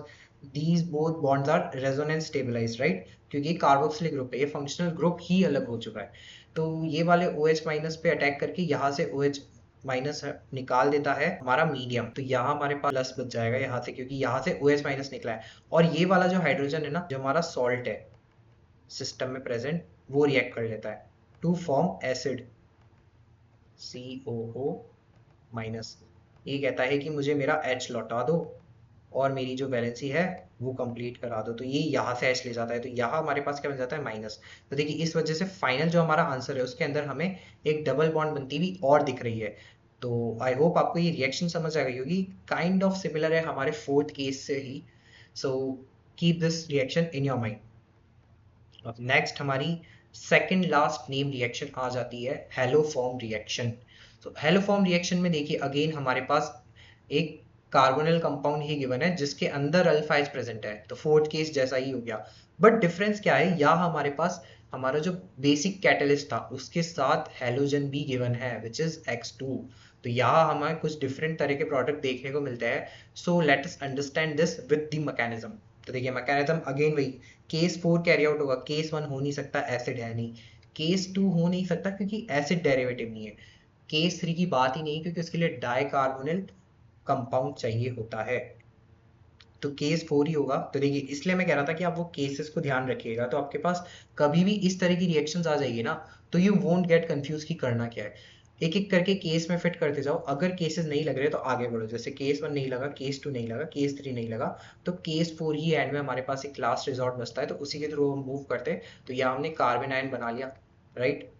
these both bonds are resonance stabilised, right. क्योंकि कार्बोक्सिलिक ग्रुप है, ये फंक्शनल ग्रुप ही अलग हो चुका है। तो ये वाले OH माइनस पे अटैक करके यहाँ से OH माइनस निकाल देता है हमारा मीडियम, तो यहाँ हमारे पास प्लस बच जाएगा यहाँ से, क्योंकि यहाँ से OH माइनस निकला है। और ये वाला जो हाइड्रोजन है ना, जो हमारा सॉल्ट है सिस्टम में प्रेजेंट, वो रिएक्ट कर लेता है to form acid COO minus. ये कहता है कि मुझे मेरा H लौटा दो और मेरी जो वैलेंसी है वो कंप्लीट करा दो, तो ये यहाँ से H ले जाता है, तो यहाँ हमारे पास क्या बन जाता है माइनस। तो देखिए इस वजह से फाइनल जो हमारा आंसर है उसके अंदर हमें एक डबल बॉन्ड बनती हुई और दिख रही है। तो आई होप आपको ये रिएक्शन समझ आ गई होगी, काइंड ऑफ सिमिलर है हमारे फोर्थ केस से ही। So keep this reaction in your mind. अब नेक्स्ट हमारी सेकंड लास्ट नेम रिएक्शन आ जाती है हेलोफॉर्म रिएक्शन। तो हेलोफॉर्म रिएक्शन में देखिए अगेन हमारे पास एक कार्बोनिल कंपाउंड ही गिवन है जिसके अंदर अल्फा एच प्रेजेंट है, तो फोर्थ केस जैसा ही हो गया। बट डिफरेंस क्या है, यहाँ हमारे पास हमारा जो बेसिक कैटलिस्ट था उसके साथ हेलोजन भी गिवन है विच इज X2। तो यहाँ हमें कुछ डिफरेंट तरह के प्रोडक्ट देखने को मिलते हैं। So let us understand this with the mechanism. तो देखिए मैकेनिज्म अगेन वही, केस 4 कैरी आउट होगा, केस 1 हो नहीं सकता, एसिड है नहीं। केस 2 हो नहीं सकता क्योंकि एसिड डेरिवेटिव नहीं है। केस 3 की बात ही नहीं क्योंकि उसके लिए डाइकार्बोनिल कंपाउंड चाहिए होता है। तो केस 4 ही होगा। तो देखिए इसलिए मैं कह रहा था कि आप वो केसेस को ध्यान रखिएगा, तो आपके पास कभी भी इस तरह की रिएक्शंस आ जाएगी ना, तो यू वोंट गेट कंफ्यूज कि करना क्या है। एक एक करके केस में फिट करते जाओ, अगर केसेस नहीं लग रहे तो आगे बढ़ो, जैसे केस 1 नहीं लगा, केस 2 नहीं लगा, केस 3 नहीं लगा, तो केस 4 ही एंड में हमारे पास एक लास्ट रिजॉर्ट बचता है, तो उसी के थ्रू हम मूव करते हैं। तो यहाँ हमने कार्बन आयन बना लिया, राइट।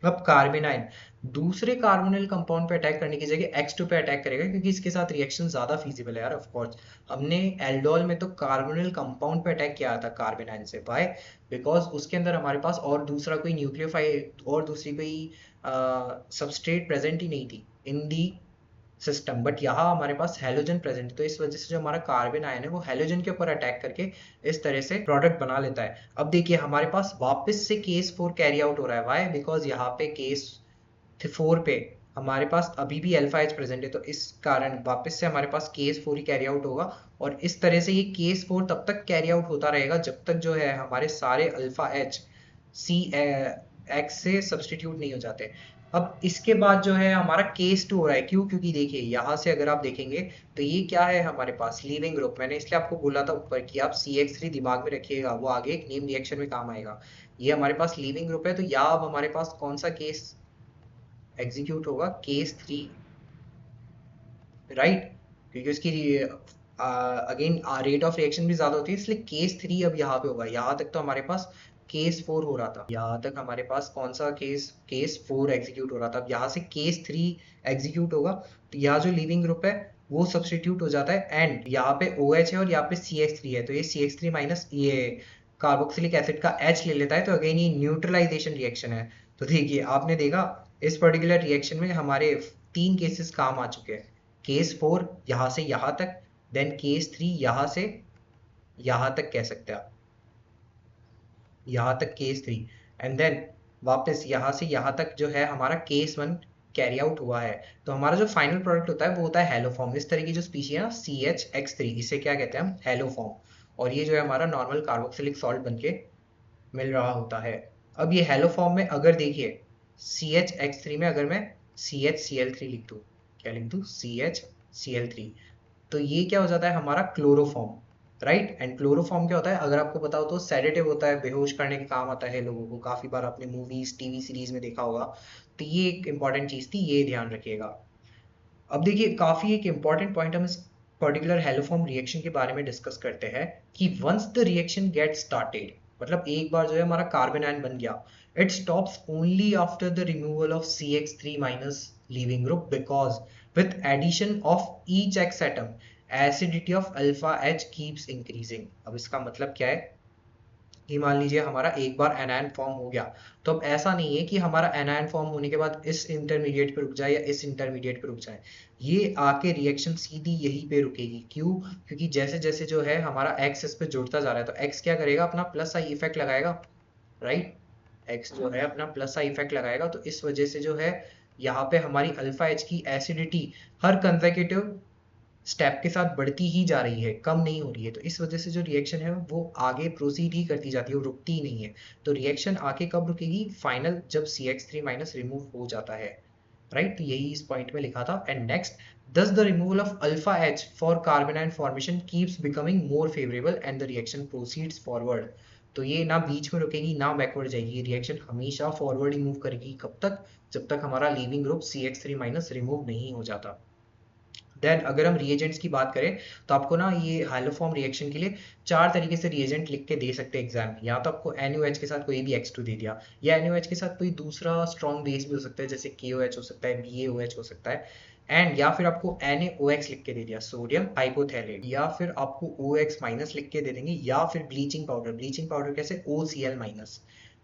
अब कार्बन आयन दूसरे कार्बोनिल कंपाउंड पे अटैक करने की जगह X2 पे अटैक करेगा क्योंकि इसके साथ रिएक्शन ज्यादा फीजिबल है यार। ऑफ कोर्स हमने एल्डोल में तो कार्बोनिल कंपाउंड पे अटैक किया था कार्बन आयन से, व्हाई, बिकॉज उसके अंदर हमारे पास और दूसरा कोई न्यूक्लियोफाइड और दूसरी कोई सबस्ट्रेट प्रेजेंट ही नहीं थी इन दी सिस्टम। बट यहाँ हमारे पास हेलोजन प्रेजेंट है, तो इस वजह से जो हमारा कार्बन आयन है वो हेलोजन के ऊपर अटैक करके इस तरह से प्रोडक्ट बना लेता है। अब देखिए हमारे पास वापस से केस 4 कैरी आउट हो रहा है, व्हाई, बिकॉज यहाँ पे केस 4 पे हमारे पास अभी भी अल्फा एच प्रेजेंट है, तो इस कारण वापस से हमारे पास केस 4 ही कैरी आउट होगा। और इस तरह से ये केस 4 तब तक कैरी आउट होता रहेगा जब तक जो है हमारे सारे अल्फा एच सी एक्स से सब्सटीट्यूट नहीं हो जाते। अब इसके बाद जो है हमारा केस 2 हो रहा है, क्यों, क्योंकि देखिए यहाँ से अगर आप देखेंगे तो ये क्या है हमारे पास लीविंग ग्रुप। मैंने इसलिए आपको बोला था ऊपर कि आप CH3 दिमाग में रखिएगा, वो आगे एक नेम रिएक्शन में काम आएगा। ये हमारे पास लीविंग ग्रुप है, तो यहाँ अब हमारे पास कौन सा केस एग्जीक्यूट होगा, केस 3, राइट। क्योंकि उसकी अगेन रेट ऑफ रिएक्शन भी ज्यादा होती है, इसलिए केस 3 अब यहाँ पे होगा। यहाँ तक तो हमारे पास केस 4 हो रहा था, यहाँ तक हमारे पास कौन सा केस 4 एग्जीक्यूट हो रहा था। अब यहाँ से केस 3 एग्जीक्यूट होगा, तो यहाँ जो लिविंग ग्रुप है वो सब्सटीट्यूट हो जाता है, एंड यहाँ पे OH है और यहाँ पे CH3 है, तो ये CH3 माइनस ये कार्बोक्सिलिक एसिड का H ले लेता है, तो अगेन ये न्यूट्रलाइजेशन रिएक्शन है। तो देखिए आपने देखा इस पर्टिकुलर रिएक्शन में हमारे 3 केसेस काम आ चुके हैं। केस 4 यहाँ से यहाँ तक, देन केस 3 यहाँ से यहाँ तक कह सकते हैं आप, यहाँ तक केस 3, एंड देन वापस यहाँ से यहाँ तक जो है हमारा केस 1 कैरी आउट हुआ है। तो हमारा जो फाइनल प्रोडक्ट होता है वो होता है हेलोफॉर्म। इस तरह की जो स्पीशी है ना CHX3, इसे क्या कहते हैं हम, हेलोफॉर्म। और ये जो है हमारा नॉर्मल कार्बोक्सिलिक सॉल्ट बनके मिल रहा होता है। अब ये हेलोफॉर्म में अगर देखिए CHX3 में अगर मैं CHCl3 लिख दूँ, क्या लिख दूँ, CHCl3, तो ये क्या हो जाता है हमारा क्लोरोफॉर्म, राइट। एंड क्लोरोफॉर्म क्या होता है अगर आपको पता हो तो सेडेटिव होता है, बेहोश करने के काम आता है लोगों को, काफी बार आपने मूवीज टीवी सीरीज में देखा होगा। तो ये एक इंपॉर्टेंट चीज थी, ये ध्यान रखिएगा। अब देखिए काफी एक इंपॉर्टेंट पॉइंट हम इस पर्टिकुलर हेलोफॉर्म रिएक्शन के बारे में डिस्कस करते हैं कि once the reaction get started, मतलब एक बार जो है हमारा कार्बन आयन बन गया, it stops only after the removal of CH3 minus leaving group, because with addition of each X atom acidity of alpha H keeps increasing. अब इसका मतलब क्या है कि मान लीजिए हमारा एक बार एनायन फॉर्म हो गया, तो अब ऐसा नहीं है कि हमारा एनायन फॉर्म होने के बाद इस इंटरमीडिएट पे रुक जाए या इस इंटरमीडिएट पे रुक जाए, ये आके रिएक्शन सीधी यहीं पे रुकेगी। क्यों? क्योंकि जैसे जैसे जो है हमारा एक्स इस पे जुड़ता जा रहा है, तो एक्स क्या करेगा, अपना प्लस आई इफेक्ट लगाएगा, राइट। एक्स जो है अपना प्लस आई इफेक्ट लगाएगा, तो इस वजह से जो है यहाँ पे हमारी अल्फा एच की एसिडिटी हर कंसेक्यूटिव स्टेप के साथ बढ़ती ही जा रही है, कम नहीं हो रही है। तो इस वजह से जो रिएक्शन है वो आगे प्रोसीड ही करती जाती है, वो रुकती ही नहीं है। तो रिएक्शन आके कब रुकेगी, फाइनल जब CH3 माइनस रिमूव हो जाता है, राइट। तो यही इस पॉइंट में लिखा था। And next, thus the removal of alpha H for carbon ion formation keeps becoming more favorable and the reaction proceeds forward। तो ये ना बीच में रुकेगी ना बैकवर्ड जाएगी, रिएक्शन हमेशा फॉरवर्ड ही मूव करेगी। कब तक? जब तक हमारा leaving group CH3 minus remove नहीं हो जाता। देन अगर हम रिएजेंट्स की बात करें, तो आपको ना ये हाइलोफॉर्म रिएक्शन के लिए 4 तरीके से रिएजेंट लिख के दे सकते हैं एग्जाम में। या तो आपको NaOH के साथ कोई भी X2 दे दिया, या NaOH के साथ कोई दूसरा स्ट्रॉन्ग बेस भी हो सकता है, जैसे KOH हो सकता है, BaOH हो सकता है। एंड या फिर आपको NaOX लिख के दे दिया, सोडियम हाइपोथैलेट, या फिर आपको OX माइनस लिख के दे देंगे, या फिर ब्लीचिंग पाउडर। ब्लीचिंग पाउडर कैसे? OCl minus.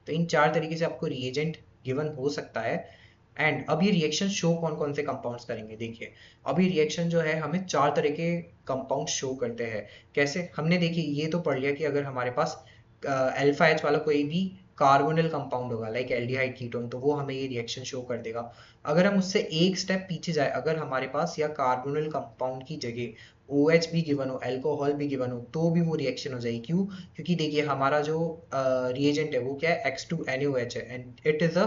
तो इन 4 तरीके से आपको रिएजेंट गिवन हो सकता है। एंड अब ये रिएक्शन शो कौन कौन से कंपाउंड्स करेंगे, देखिए। अब ये रिएक्शन जो है हमें 4 तरह के कंपाउंड शो करते हैं। कैसे? हमने देखिए ये तो पढ़ लिया कि अगर हमारे पास अल्फा एच वाला कोई भी कार्बोनिल कंपाउंड होगा, लाइक एल्डिहाइड कीटोन, तो वो हमें ये रिएक्शन शो कर देगा। अगर हम उससे एक स्टेप पीछे जाए, अगर हमारे पास या कार्बोनिल कंपाउंड की जगह OH भी गिवन हो, अल्कोहल भी गिवन हो, तो भी वो रिएक्शन हो जाएगी। क्यों? क्योंकि देखिए हमारा जो रिएजेंट है वो क्या है, X2NaOH है, and it is a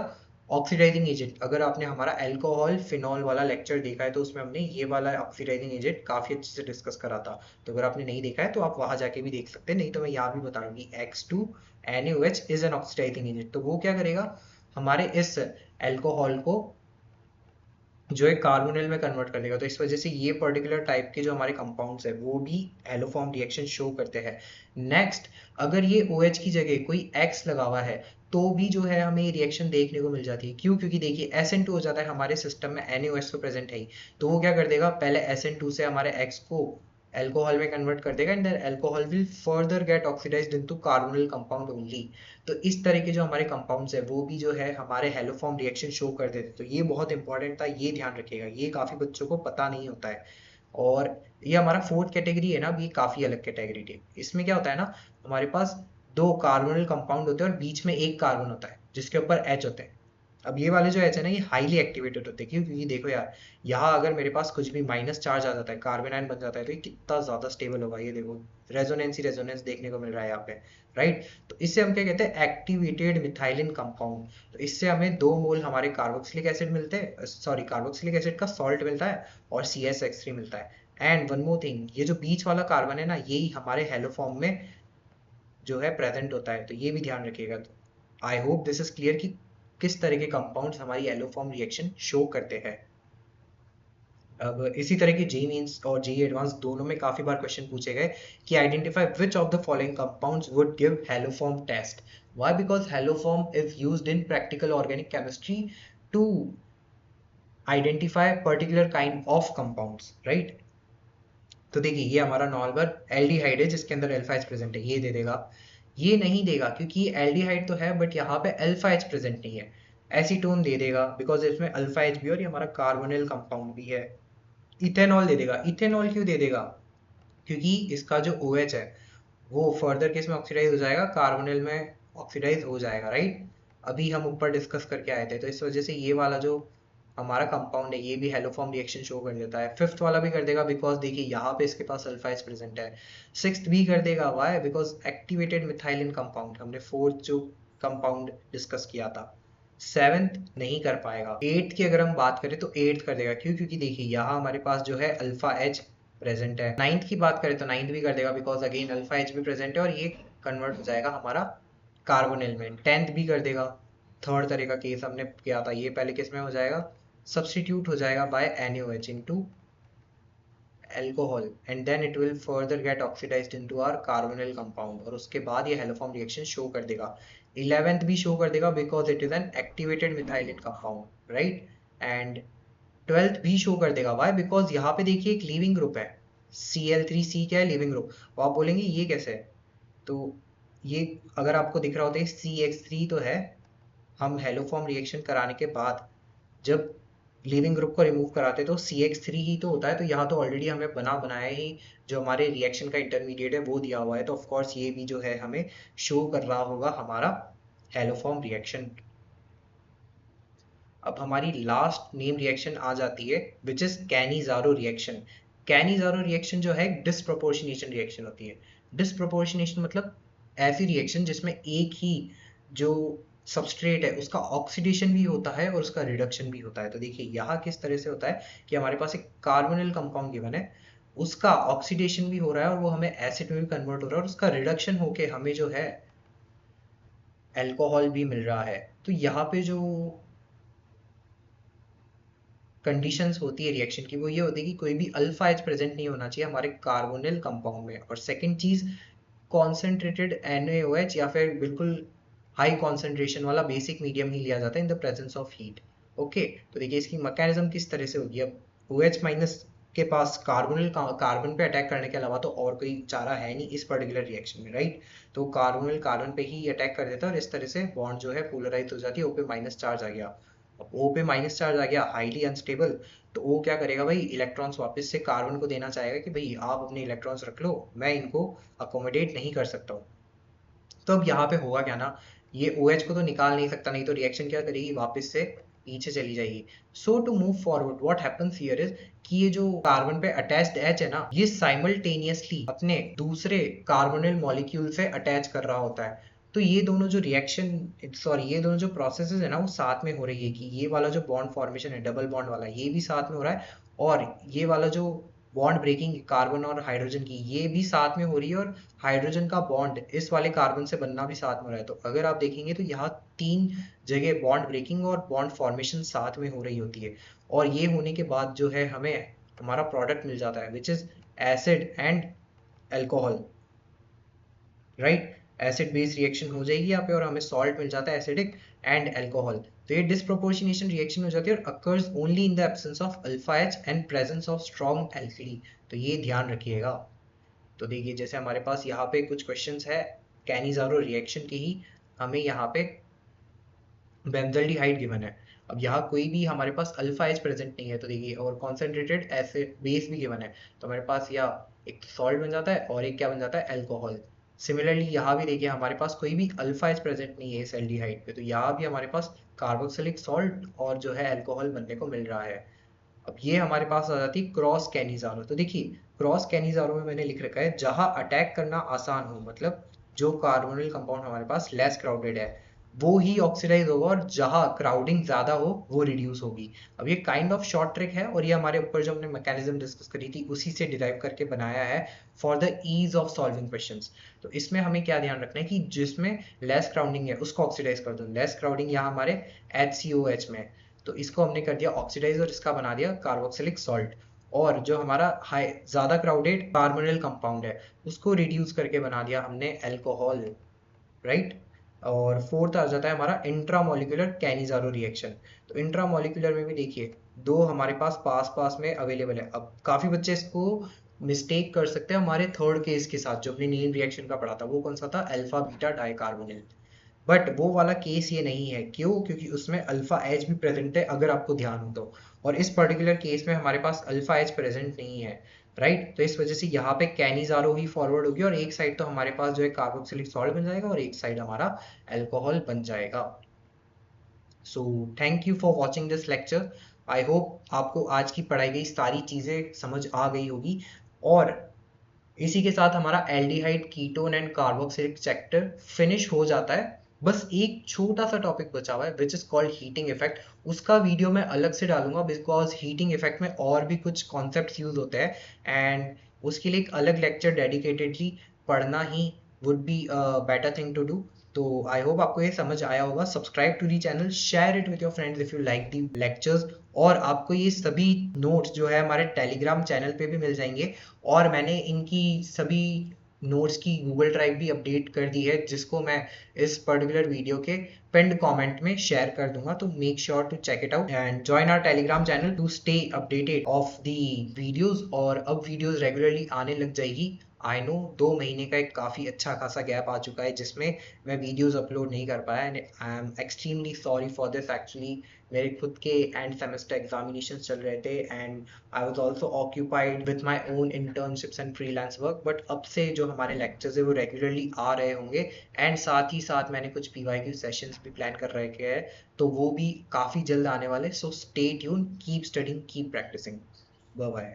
oxidising agent. अगर आपने हमारा अल्कोहल फिनॉल वाला लेक्चर देखा है, तो उसमें हमने ये वाला ऑक्सीडाइजिंग एजेंट काफी अच्छे से डिस्कस करा था। तो अगर आपने नहीं देखा है तो आप वहां जाके भी देख सकते हैं, नहीं तो मैं यहाँ भी बता रहा हूँ कि X2NaOH is an oxidising agent. तो वो क्या करेगा, हमारे इस अल्कोहल को जो है कार्बोनिल में कन्वर्ट कर देगा। तो इस वजह से ये पर्टिकुलर टाइप के जो हमारे कंपाउंड्स है वो भी हेलोफॉर्म रिएक्शन शो करते हैं। नेक्स्ट, अगर ये OH की जगह कोई X लगा हुआ है, तो भी जो है हमें ये रिएक्शन देखने को मिल जाती है। क्यों? क्योंकि देखिए SN2 हो जाता है हमारे सिस्टम में, NaOH तो प्रेजेंट है ही, तो वो क्या कर देगा, पहले SN2 से हमारे X को अल्कोहल में कन्वर्ट कर देगा, and then alcohol will further get oxidised into carbonyl compound only. तो इस तरह के जो हमारे कंपाउंड्स है वो भी जो है हमारे हेलोफॉर्म रिएक्शन शो कर देते हैं। तो ये बहुत इंपॉर्टेंट था, ये ध्यान रखिएगा, ये काफी बच्चों को पता नहीं होता है। और ये हमारा फोर्थ कैटेगरी है ना, अभी काफी अलग कैटेगरी है। इसमें क्या होता है ना, हमारे पास 2 कार्बोनिल कंपाउंड होते हैं और बीच में एक कार्बन होता है जिसके ऊपर H होते हैं। अब ये वाले जो H है ना, ये हाईली एक्टिवेटेड होते हैं। क्यों? क्योंकि देखो यार, यहाँ अगर मेरे पास कुछ भी माइनस चार्ज आ जाता है, कार्बन आयन बन जाता है, तो ये कितना ज्यादा स्टेबल होगा। ये देखो, रेजोनेंस ही रेजोनेंस देखने को मिल रहा है यहाँ पे, राइट। तो इससे हम क्या कहते हैं, एक्टिवेटेड मिथाइलिन कंपाउंड। तो इससे हमें 2 मोल हमारे कार्बोक्सिलिक एसिड मिलते हैं, सॉरी कार्बोक्सिलिक एसिड का सॉल्ट मिलता है, और CSH3 मिलता है। एंड वन मोर थिंग, ये जो बीच वाला कार्बन है ना, यही हमारे हेलोफॉर्म में जो है प्रेजेंट होता है। तो ये भी ध्यान रखिएगा। तो I hope this is clear कि किस तरह के कंपाउंड्स हमारी एलोफॉर्म रिएक्शन शो करते हैं। अब इसी तरह की जेई मींस और जेई एडवांस दोनों में काफी बार क्वेश्चन पूछे गए कि identify which of the following compounds would give haloform test. Why? Because haloform is used in practical organic chemistry to identify particular kind of compounds, right. तो देखिए ये हमारा नॉर्मल एल्डिहाइड है जिसके अंदर अल्फा एच प्रेजेंट है, ये दे देगा। ये नहीं देगा क्योंकि एल्डिहाइड तो है बट यहाँ पे अल्फा एच प्रेजेंट नहीं है। एसीटोन दे देगा बिकॉज इसमें अल्फा एच भी और ये हमारा कार्बोनिल कंपाउंड भी है। इथेनॉल दे देगा। इथेनॉल क्यों दे देगा? क्योंकि इसका जो OH है वो फर्दर केस में ऑक्सीडाइज हो जाएगा, कार्बोनिल में ऑक्सीडाइज हो जाएगा, राइट। अभी हम ऊपर डिस्कस करके आए थे, तो इस वजह से ये वाला जो हमारा कंपाउंड है ये भी हेलोफॉर्म रिएक्शन शो कर देता है। फिफ्थ वाला भी कर देगा बिकॉज देखिए यहाँ पे इसके पास अल्फा एच प्रेजेंट है। सिक्स्थ भी कर देगा, why? Because activated methylene compound, हमने फोर्थ जो कंपाउंड डिस्कस किया था। सेवेंथ नहीं कर पाएगा। एट्थ की अगर हम बात करें तो एट्थ कर देगा। क्यों? क्योंकि देखिए यहाँ हमारे पास जो है अल्फा एच प्रेजेंट है। नाइन्थ की बात करें तो नाइन्थ भी कर देगा बिकॉज अगेन अल्फा एच भी प्रेजेंट है और ये कन्वर्ट हो जाएगा हमारा कार्बोनिल में। टेंथ भी कर देगा। थर्ड तरह का केस हमने किया था, ये पहले केस में हो जाएगा, सब्सटीट्यूट हो जाएगा by NaOH into alcohol and then it will further get oxidised into our carbonyl compound, और उसके बाद ये हेलोफॉर्म रिएक्शन शो कर देगा। 11th भी शो कर देगा because it is an activated methylate compound, right. And 12th भी शो कर देगा, वाई? बिकॉज यहाँ पे देखिए एक लीविंग ग्रुप है, Cl3C क्या है? Leaving group. और आप बोलेंगे ये कैसे है? तो ये अगर आपको दिख रहा होता है CH3 तो है, हम हेलोफॉर्म रिएक्शन कराने के बाद जब लीविंग ग्रुप को रिमूव कराते तो CH3 ही तो होता है, तो यहाँ तो ऑलरेडी हमें बना बनाया ही जो हमारे रिएक्शन का इंटरमीडिएट है वो दिया हुआ है, तो ऑफकोर्स ये भी जो है हमें शो कर रहा होगा हमारा हेलोफॉर्म रिएक्शन। अब हमारी लास्ट नेम रिएक्शन आ जाती है which is Cannizzaro reaction. Cannizzaro reaction जो है डिसप्रोपोर्शनेशन रिएक्शन होती है। डिसप्रोपोर्शनेशन मतलब ऐसी रिएक्शन जिसमें एक ही जो सबस्ट्रेट है उसका ऑक्सीडेशन भी होता है और उसका रिडक्शन भी होता है। तो देखिए यहाँ किस तरह से होता है कि हमारे पास एक कार्बोनिल कंपाउंड गिवन है, उसका ऑक्सीडेशन भी हो रहा है और वो हमें एसिड में भी कन्वर्ट हो रहा है, और उसका रिडक्शन होके हमें जो है अल्कोहल भी मिल रहा है। तो यहाँ पे जो कंडीशंस होती है रिएक्शन की वो ये होती है कि कोई भी अल्फा एच प्रेजेंट नहीं होना चाहिए हमारे कार्बोनिल कंपाउंड में, और सेकंड चीज कॉन्सेंट्रेटेड NaOH या फिर बिल्कुल हाई कॉन्सेंट्रेशन वाला बेसिक मीडियम ही लिया जाता है in the presence of heat. Okay, तो देखिए इसकी मैकेनिज्म किस तरह से होगी। अब OH माइनस के पास कार्बन पे अटैक करने के अलावा तो और कोई चारा है नहीं इस पर्टिकुलर रिएक्शन में, राइट। तो कार्बोनिल कार्बन पे ही अटैक कर देता है और इस तरह से बॉन्ड जो है पोलराइज हो जाती है, O पे माइनस चार्ज आ गया। अब O पे माइनस चार्ज आ गया, हाईली अनस्टेबल, तो O क्या करेगा भाई, इलेक्ट्रॉन्स वापस से कार्बन को देना चाहेगा कि भाई आप अपने इलेक्ट्रॉन्स रख लो, मैं इनको अकोमोडेट नहीं कर सकता हूँ। तो अब यहाँ पे होगा क्या ना, ये OH को तो निकाल नहीं सकता, नहीं तो रिएक्शन क्या करेगी, वापस से पीछे चली जाएगी। So to move forward what happens here is कि ये जो कार्बन पे अटैच्ड H है ना, ये साइमल्टेनियसली अपने दूसरे कार्बोनिल मॉलिक्यूल से अटैच कर रहा होता है। तो ये दोनों जो ये दोनों जो प्रोसेसेस है ना वो साथ में हो रही है कि ये वाला जो बॉन्ड फॉर्मेशन है डबल बॉन्ड वाला ये भी साथ में हो रहा है, और ये वाला जो बॉन्ड ब्रेकिंग कार्बन और हाइड्रोजन की ये भी साथ में हो रही है, और हाइड्रोजन का बॉन्ड इस वाले कार्बन से बनना भी साथ में हो रहा है। तो अगर आप देखेंगे तो यहाँ 3 जगह बॉन्ड ब्रेकिंग और बॉन्ड फॉर्मेशन साथ में हो रही होती है, और ये होने के बाद जो है हमें हमारा प्रोडक्ट मिल जाता है which is acid and alcohol, right. Acid base reaction हो जाएगी यहाँ पे और हमें सॉल्ट मिल जाता है एसिडिक एंड अल्कोहल। तो ये डिसप्रोपोर्शनेशन रिएक्शन हो जाती है और occurs only in the absence of alpha H and presence of strong alkali. तो ये ध्यान रखिएगा। तो देखिए जैसे हमारे पास यहाँ पे कुछ क्वेश्चंस है कैनिजारो रिएक्शन के ही, हमें यहाँ पे बेंजल्डिहाइड गिवन है। अब यहाँ कोई भी हमारे पास अल्फा एच प्रेजेंट नहीं है, तो देखिए और कॉन्सेंट्रेटेड एसिड बेस भी गिवन है, तो हमारे पास यहाँ एक सॉल्ट बन जाता है और एक क्या बन जाता है, अल्कोहल। सिमिलरली यहाँ भी देखिए हमारे पास कोई भी अल्फा एच प्रेजेंट नहीं है इस एल्डिहाइड पे, तो यहाँ भी हमारे पास कार्बोक्सिलिक सॉल्ट और जो है अल्कोहल बनने को मिल रहा है। अब ये हमारे पास आ जाती है क्रॉस कैनिजारो। तो देखिए क्रॉस कैनिजारो में मैंने लिख रखा है जहां अटैक करना आसान हो, मतलब जो कार्बोनिल कंपाउंड हमारे पास लेस क्राउडेड है वो ही ऑक्सीडाइज होगा, और जहां क्राउडिंग ज्यादा हो वो रिड्यूस होगी। अब ये काइंड ऑफ शॉर्ट ट्रिक है और ये हमारे ऊपर जो हमने मैकेनिज्म डिस्कस करी थी उसी से डिराइव करके बनाया है for the ease of solving questions. तो इसमें हमें क्या ध्यान रखना है कि जिसमें लेस क्राउडिंग है उसको ऑक्सीडाइज कर दो। लेस क्राउडिंग यहाँ हमारे HCOH में, तो इसको हमने कर दिया ऑक्सीडाइज और इसका बना दिया कार्बोक्सिलिक सॉल्ट। और जो हमारा हाई ज्यादा क्राउडेड कार्बोनिल कंपाउंड है उसको रिड्यूस करके बना दिया हमने अल्कोहल, राइट। और फोर्थ आ जाता है हमारा इंट्रामोलिकुलर कैनिजारो रिएक्शन। तो इंट्रामोलिकुलर में भी देखिए दो हमारे पास पास पास में अवेलेबल है। अब काफी बच्चे इसको मिस्टेक कर सकते हैं हमारे थर्ड केस के साथ जो अपनी नील रिएक्शन का पढ़ा था, वो कौन सा था, अल्फा बीटा डाइकार्बोनिल। बट वो वाला केस ये नहीं है, क्यों, क्योंकि उसमें अल्फा एच भी प्रेजेंट है अगर आपको ध्यान हो तो, और इस पर्टिकुलर केस में हमारे पास अल्फा एच प्रेजेंट नहीं है, राइट। तो इस वजह से यहाँ पे कैनिजारो ही फॉरवर्ड होगी और एक साइड तो हमारे पास जो है कार्बोक्सिलिक सॉल्ट बन जाएगा और एक साइड हमारा अल्कोहल बन जाएगा। So thank you for watching this lecture. I hope आपको आज की पढ़ाई गई सारी चीजें समझ आ गई होगी, और इसी के साथ हमारा aldehyde ketone and carboxylic chapter finish हो जाता है। बस एक छोटा सा टॉपिक बचा हुआ है which is called heating effect. उसका वीडियो मैं अलग से डालूंगा बिकॉज हीटिंग इफेक्ट में और भी कुछ कॉन्सेप्ट यूज होते हैं, एंड उसके लिए एक अलग लेक्चर डेडिकेटेडली पढ़ना ही would be better thing to do. तो आई होप आपको ये समझ आया होगा। Subscribe to the channel, share it with your friends if you like the lectures. और आपको ये सभी नोट्स जो है हमारे टेलीग्राम चैनल पे भी मिल जाएंगे, और मैंने इनकी सभी नोट्स की गूगल ड्राइव भी अपडेट कर दी है, जिसको मैं इस पर्टिकुलर वीडियो के पिंड कमेंट में शेयर कर दूंगा। तो make sure to check it out and join our Telegram channel to stay updated of the videos. और अब वीडियोस रेगुलरली आने लग जाएगी। आई नो 2 महीने का एक काफ़ी अच्छा खासा गैप आ चुका है जिसमें मैं वीडियोस अपलोड नहीं कर पाया, and I am extremely sorry for this. Actually मेरे खुद के एंड सेमेस्टर एग्जामिनेशन चल रहे थे, and I was also occupied with my own internships and freelance work. But अब से जो हमारे लेक्चर्स है वो रेगुलरली आ रहे होंगे, एंड साथ ही साथ मैंने कुछ पीवाईक्यू सेशंस भी प्लान कर रखे हैं, तो वो भी काफ़ी जल्द आने वाले। So stay tune, keep studying, keep practising. Bye bye.